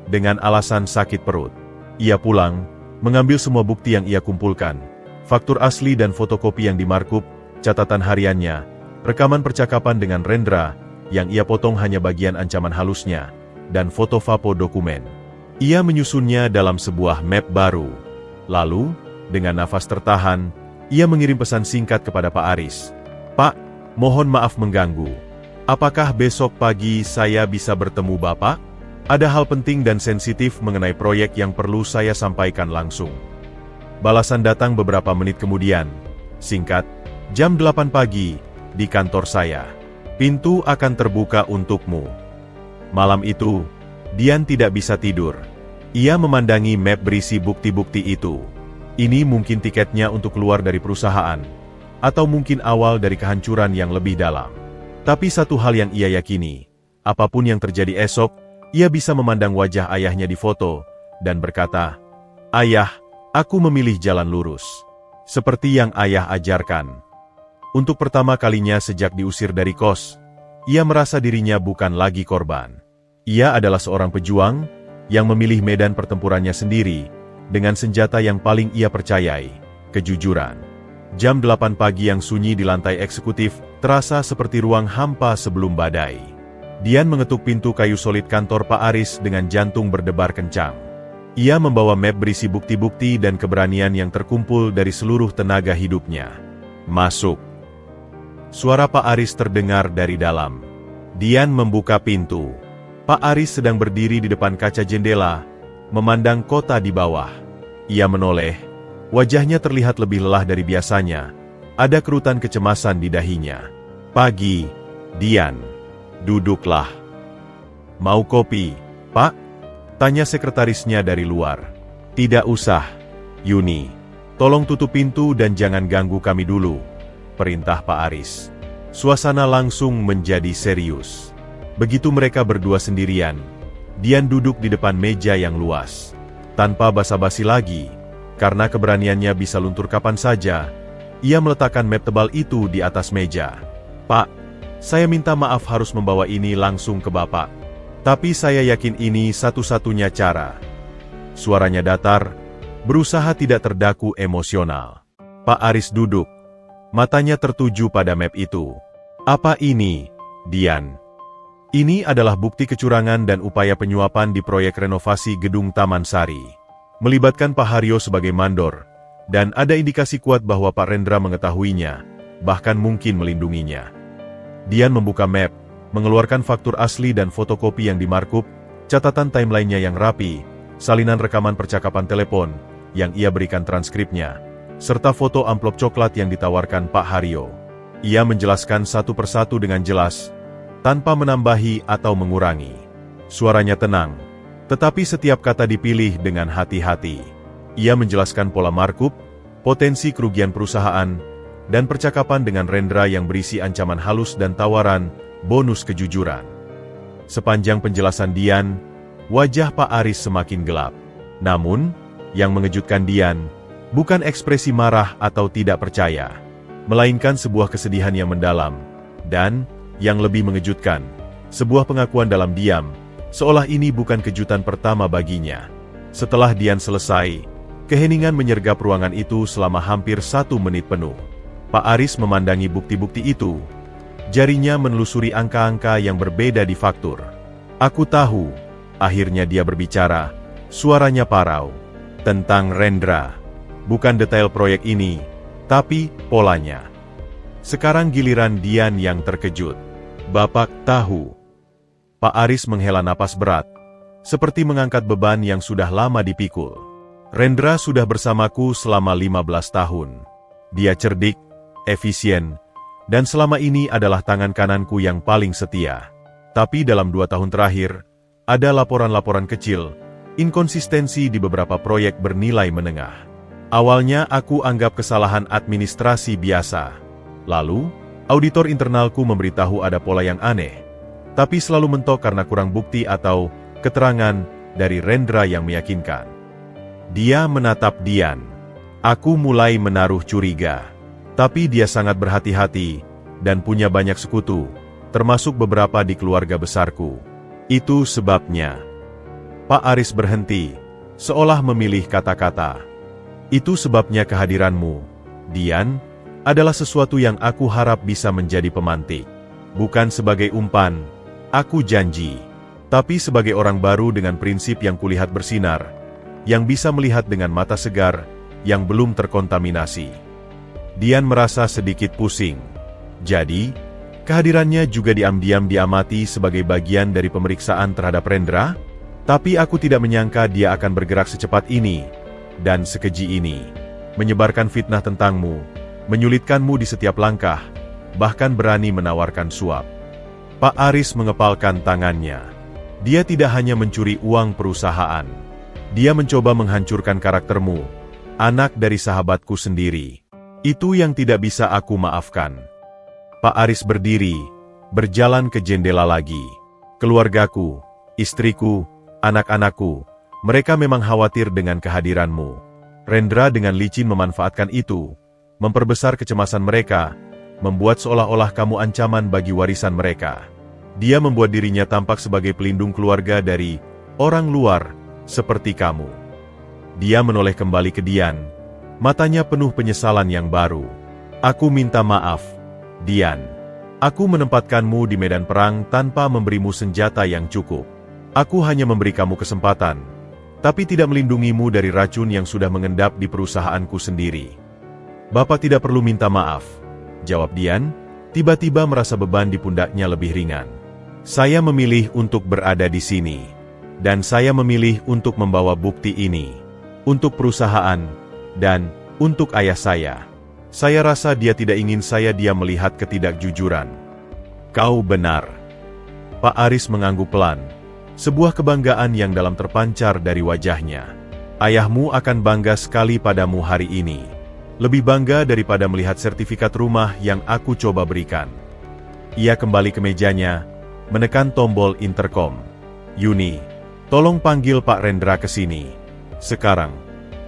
dengan alasan sakit perut. Ia pulang, mengambil semua bukti yang ia kumpulkan, faktur asli dan fotokopi yang dimarkup, catatan hariannya, rekaman percakapan dengan Rendra, yang ia potong hanya bagian ancaman halusnya, dan foto-foto dokumen. Ia menyusunnya dalam sebuah map baru. Lalu, dengan nafas tertahan, ia mengirim pesan singkat kepada Pak Aris. "Pak, mohon maaf mengganggu. Apakah besok pagi saya bisa bertemu Bapak? Ada hal penting dan sensitif mengenai proyek yang perlu saya sampaikan langsung." Balasan datang beberapa menit kemudian. Singkat, "Jam 8 pagi, di kantor saya. Pintu akan terbuka untukmu." Malam itu, Dian tidak bisa tidur. Ia memandangi map berisi bukti-bukti itu. Ini mungkin tiketnya untuk keluar dari perusahaan, atau mungkin awal dari kehancuran yang lebih dalam. Tapi satu hal yang ia yakini, apapun yang terjadi esok, ia bisa memandang wajah ayahnya di foto, dan berkata, "Ayah, aku memilih jalan lurus. Seperti yang ayah ajarkan." Untuk pertama kalinya sejak diusir dari kos, ia merasa dirinya bukan lagi korban. Ia adalah seorang pejuang, yang memilih medan pertempurannya sendiri, dengan senjata yang paling ia percayai, kejujuran. Jam 8 pagi yang sunyi di lantai eksekutif, terasa seperti ruang hampa sebelum badai. Dian mengetuk pintu kayu solid kantor Pak Aris dengan jantung berdebar kencang. Ia membawa map berisi bukti-bukti dan keberanian yang terkumpul dari seluruh tenaga hidupnya. "Masuk." Suara Pak Aris terdengar dari dalam. Dian membuka pintu. Pak Aris sedang berdiri di depan kaca jendela, memandang kota di bawah. Ia menoleh, wajahnya terlihat lebih lelah dari biasanya, ada kerutan kecemasan di dahinya. "Pagi, Dian. Duduklah." "Mau kopi, Pak?" tanya sekretarisnya dari luar. "Tidak usah, Yuni. Tolong tutup pintu dan jangan ganggu kami dulu," perintah Pak Aris. Suasana langsung menjadi serius. Begitu mereka berdua sendirian, Dian duduk di depan meja yang luas. Tanpa basa-basi lagi, karena keberaniannya bisa luntur kapan saja, ia meletakkan map tebal itu di atas meja. "Pak, saya minta maaf harus membawa ini langsung ke Bapak. Tapi saya yakin ini satu-satunya cara." Suaranya datar, berusaha tidak terdaku emosional. Pak Aris duduk, matanya tertuju pada map itu. "Apa ini, Dian?" "Ini adalah bukti kecurangan dan upaya penyuapan di proyek renovasi gedung Taman Sari. Melibatkan Pak Haryo sebagai mandor, dan ada indikasi kuat bahwa Pak Rendra mengetahuinya, bahkan mungkin melindunginya." Dian membuka map, mengeluarkan faktur asli dan fotokopi yang dimarkup, catatan timelinenya yang rapi, salinan rekaman percakapan telepon, yang ia berikan transkripnya, serta foto amplop coklat yang ditawarkan Pak Haryo. Ia menjelaskan satu persatu dengan jelas, tanpa menambahi atau mengurangi. Suaranya tenang, tetapi setiap kata dipilih dengan hati-hati. Ia menjelaskan pola markup, potensi kerugian perusahaan, dan percakapan dengan Rendra yang berisi ancaman halus dan tawaran bonus kejujuran. Sepanjang penjelasan Dian, wajah Pak Aris semakin gelap. Namun, yang mengejutkan Dian, bukan ekspresi marah atau tidak percaya, melainkan sebuah kesedihan yang mendalam, dan, yang lebih mengejutkan, sebuah pengakuan dalam diam, seolah ini bukan kejutan pertama baginya. Setelah Dian selesai, keheningan menyergap ruangan itu selama hampir 1 menit penuh. Pak Aris memandangi bukti-bukti itu. Jarinya menelusuri angka-angka yang berbeda di faktur. Aku tahu, akhirnya dia berbicara, suaranya parau, tentang Rendra. Bukan detail proyek ini, tapi polanya. Sekarang giliran Dian yang terkejut. Bapak tahu. Pak Aris menghela napas berat, seperti mengangkat beban yang sudah lama dipikul. Rendra sudah bersamaku selama 15 tahun. Dia cerdik, efisien, dan selama ini adalah tangan kananku yang paling setia. Tapi dalam 2 tahun terakhir, ada laporan-laporan kecil, inkonsistensi di beberapa proyek bernilai menengah. Awalnya aku anggap kesalahan administrasi biasa. Lalu, auditor internalku memberitahu ada pola yang aneh, tapi selalu mentok karena kurang bukti atau keterangan dari Rendra yang meyakinkan. Dia menatap Dian. Aku mulai menaruh curiga. Tapi dia sangat berhati-hati, dan punya banyak sekutu, termasuk beberapa di keluarga besarku. Itu sebabnya. Pak Aris berhenti, seolah memilih kata-kata. Itu sebabnya kehadiranmu, Dian, adalah sesuatu yang aku harap bisa menjadi pemantik. Bukan sebagai umpan, aku janji. Tapi sebagai orang baru dengan prinsip yang kulihat bersinar, yang bisa melihat dengan mata segar, yang belum terkontaminasi. Dian merasa sedikit pusing. Jadi, kehadirannya juga diam-diam diamati sebagai bagian dari pemeriksaan terhadap Rendra? Tapi aku tidak menyangka dia akan bergerak secepat ini, dan sekeji ini. Menyebarkan fitnah tentangmu, menyulitkanmu di setiap langkah, bahkan berani menawarkan suap. Pak Aris mengepalkan tangannya. Dia tidak hanya mencuri uang perusahaan. Dia mencoba menghancurkan karaktermu, anak dari sahabatku sendiri. Itu yang tidak bisa aku maafkan. Pak Aris berdiri, berjalan ke jendela lagi. Keluargaku, istriku, anak-anakku, mereka memang khawatir dengan kehadiranmu. Rendra dengan licin memanfaatkan itu, memperbesar kecemasan mereka, membuat seolah-olah kamu ancaman bagi warisan mereka. Dia membuat dirinya tampak sebagai pelindung keluarga dari orang luar, seperti kamu. Dia menoleh kembali ke Dian, matanya penuh penyesalan yang baru. Aku minta maaf, Dian. Aku menempatkanmu di medan perang tanpa memberimu senjata yang cukup. Aku hanya memberi kamu kesempatan, tapi tidak melindungimu dari racun yang sudah mengendap di perusahaanku sendiri. Bapak tidak perlu minta maaf, jawab Dian, tiba-tiba merasa beban di pundaknya lebih ringan. Saya memilih untuk berada di sini, dan saya memilih untuk membawa bukti ini, untuk perusahaan, dan untuk ayah saya. Saya rasa dia tidak ingin saya dia melihat ketidakjujuran. Kau benar. Pak Aris mengangguk pelan. Sebuah kebanggaan yang dalam terpancar dari wajahnya. Ayahmu akan bangga sekali padamu hari ini. Lebih bangga daripada melihat sertifikat rumah yang aku coba berikan. Ia kembali ke mejanya, menekan tombol intercom. Yuni, tolong panggil Pak Rendra ke sini. Sekarang.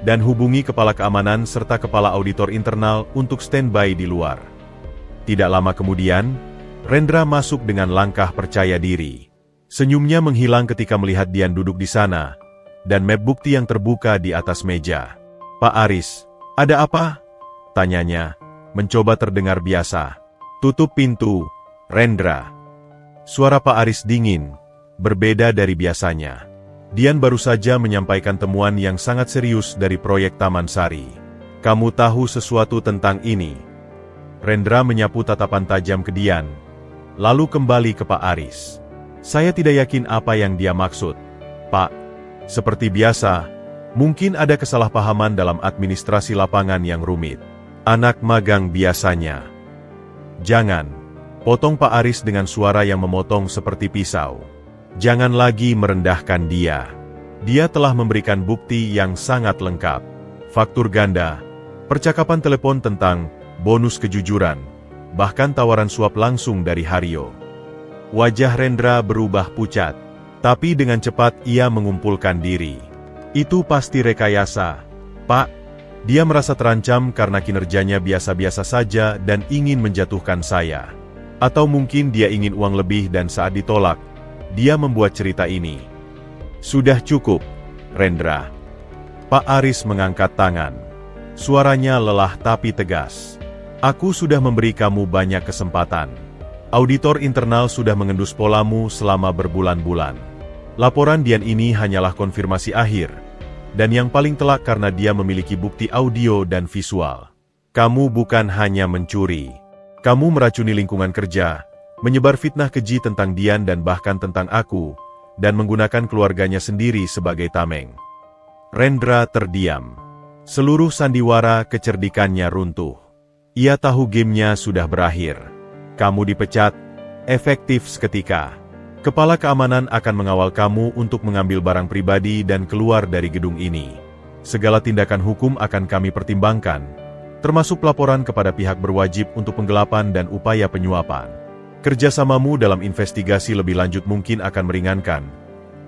Dan hubungi kepala keamanan serta kepala auditor internal untuk standby di luar. Tidak lama kemudian, Rendra masuk dengan langkah percaya diri. Senyumnya menghilang ketika melihat Dian duduk di sana, dan map bukti yang terbuka di atas meja. Pak Aris, ada apa? Tanyanya, mencoba terdengar biasa. Tutup pintu, Rendra. Suara Pak Aris dingin, berbeda dari biasanya. Dian baru saja menyampaikan temuan yang sangat serius dari proyek Taman Sari. Kamu tahu sesuatu tentang ini? Rendra menyapu tatapan tajam ke Dian, lalu kembali ke Pak Aris. Saya tidak yakin apa yang dia maksud. Pak, seperti biasa, Mungkin ada kesalahpahaman dalam administrasi lapangan yang rumit. Anak magang biasanya. Jangan. Potong Pak Aris dengan suara yang memotong seperti pisau. Jangan lagi merendahkan dia. Dia telah memberikan bukti yang sangat lengkap. Faktur ganda, percakapan telepon tentang bonus kejujuran, bahkan tawaran suap langsung dari Haryo. Wajah Rendra berubah pucat, tapi dengan cepat ia mengumpulkan diri. Itu pasti rekayasa, Pak. Dia merasa terancam karena kinerjanya biasa-biasa saja dan ingin menjatuhkan saya. Atau mungkin dia ingin uang lebih dan saat ditolak, dia membuat cerita ini. Sudah cukup, Rendra. Pak Aris mengangkat tangan. Suaranya lelah tapi tegas. Aku sudah memberi kamu banyak kesempatan. Auditor internal sudah mengendus polamu selama berbulan-bulan. Laporan Dian ini hanyalah konfirmasi akhir. Dan yang paling telak karena dia memiliki bukti audio dan visual. Kamu bukan hanya mencuri. Kamu meracuni lingkungan kerja, menyebar fitnah keji tentang Dian dan bahkan tentang aku, dan menggunakan keluarganya sendiri sebagai tameng. Rendra terdiam. Seluruh sandiwara kecerdikannya runtuh. Ia tahu gamenya sudah berakhir. Kamu dipecat, efektif seketika. Kepala keamanan akan mengawal kamu untuk mengambil barang pribadi dan keluar dari gedung ini. Segala tindakan hukum akan kami pertimbangkan, termasuk laporan kepada pihak berwajib untuk penggelapan dan upaya penyuapan. Kerjasamamu dalam investigasi lebih lanjut mungkin akan meringankan,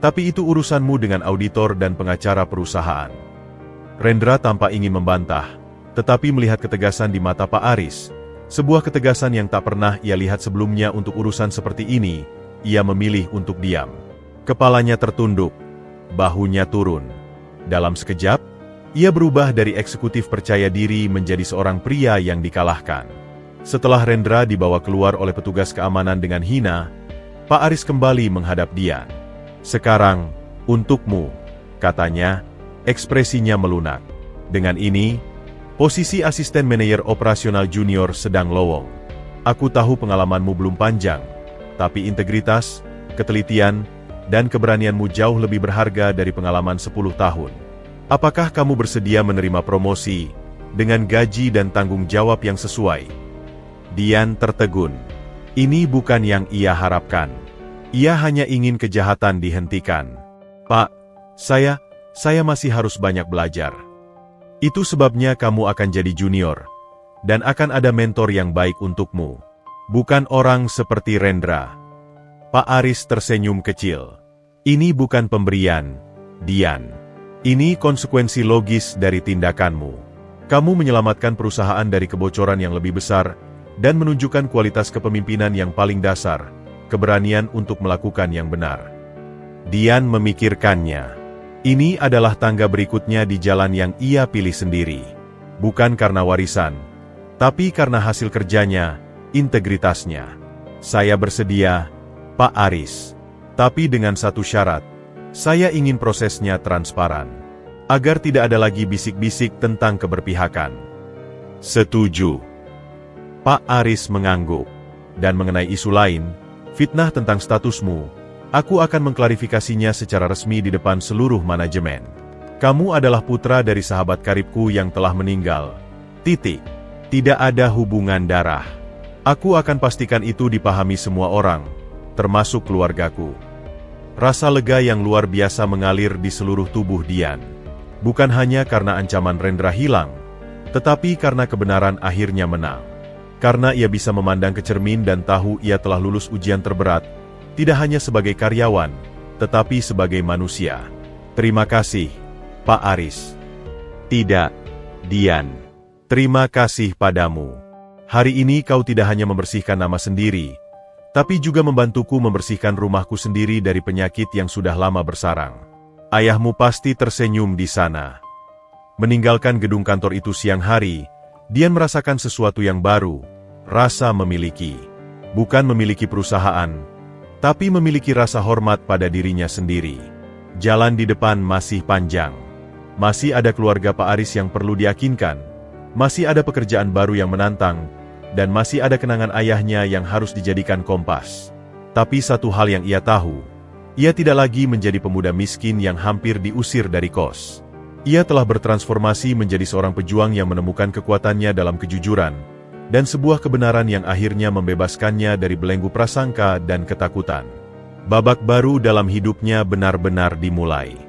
tapi itu urusanmu dengan auditor dan pengacara perusahaan. Rendra tampak ingin membantah, tetapi melihat ketegasan di mata Pak Aris, sebuah ketegasan yang tak pernah ia lihat sebelumnya untuk urusan seperti ini, ia memilih untuk diam. Kepalanya tertunduk, bahunya turun. Dalam sekejap, ia berubah dari eksekutif percaya diri menjadi seorang pria yang dikalahkan. Setelah Rendra dibawa keluar oleh petugas keamanan dengan hina, Pak Aris kembali menghadap Dian. Sekarang, untukmu, katanya, ekspresinya melunak. Dengan ini, posisi asisten manajer operasional junior sedang lowong. Aku tahu pengalamanmu belum panjang, tapi integritas, ketelitian, dan keberanianmu jauh lebih berharga dari pengalaman 10 tahun. Apakah kamu bersedia menerima promosi, dengan gaji dan tanggung jawab yang sesuai? Dian tertegun. Ini bukan yang ia harapkan. Ia hanya ingin kejahatan dihentikan. Pak, saya masih harus banyak belajar. Itu sebabnya kamu akan jadi junior, dan akan ada mentor yang baik untukmu. Bukan orang seperti Rendra. Pak Aris tersenyum kecil. Ini bukan pemberian, Dian. Ini konsekuensi logis dari tindakanmu. Kamu menyelamatkan perusahaan dari kebocoran yang lebih besar, dan menunjukkan kualitas kepemimpinan yang paling dasar, keberanian untuk melakukan yang benar. Dian memikirkannya. Ini adalah tangga berikutnya di jalan yang ia pilih sendiri. Bukan karena warisan, tapi karena hasil kerjanya, integritasnya. Saya bersedia, Pak Aris. Tapi dengan satu syarat. Saya ingin prosesnya transparan. Agar tidak ada lagi bisik-bisik tentang keberpihakan. Setuju. Pak Aris mengangguk. Dan mengenai isu lain, fitnah tentang statusmu, aku akan mengklarifikasinya secara resmi di depan seluruh manajemen. Kamu adalah putra dari sahabat karibku yang telah meninggal. Titik. Tidak ada hubungan darah. Aku akan pastikan itu dipahami semua orang, termasuk keluargaku. Rasa lega yang luar biasa mengalir di seluruh tubuh Dian. Bukan hanya karena ancaman Rendra hilang, tetapi karena kebenaran akhirnya menang. Karena ia bisa memandang ke cermin dan tahu ia telah lulus ujian terberat, tidak hanya sebagai karyawan, tetapi sebagai manusia. Terima kasih, Pak Aris. Tidak, Dian. Terima kasih padamu. Hari ini kau tidak hanya membersihkan nama sendiri, tapi juga membantuku membersihkan rumahku sendiri dari penyakit yang sudah lama bersarang. Ayahmu pasti tersenyum di sana. Meninggalkan gedung kantor itu siang hari, Dian merasakan sesuatu yang baru, rasa memiliki. Bukan memiliki perusahaan, tapi memiliki rasa hormat pada dirinya sendiri. Jalan di depan masih panjang. Masih ada keluarga Pak Aris yang perlu diyakinkan. Masih ada pekerjaan baru yang menantang, dan masih ada kenangan ayahnya yang harus dijadikan kompas. Tapi satu hal yang ia tahu, ia tidak lagi menjadi pemuda miskin yang hampir diusir dari kos. Ia telah bertransformasi menjadi seorang pejuang yang menemukan kekuatannya dalam kejujuran, dan sebuah kebenaran yang akhirnya membebaskannya dari belenggu prasangka dan ketakutan. Babak baru dalam hidupnya benar-benar dimulai.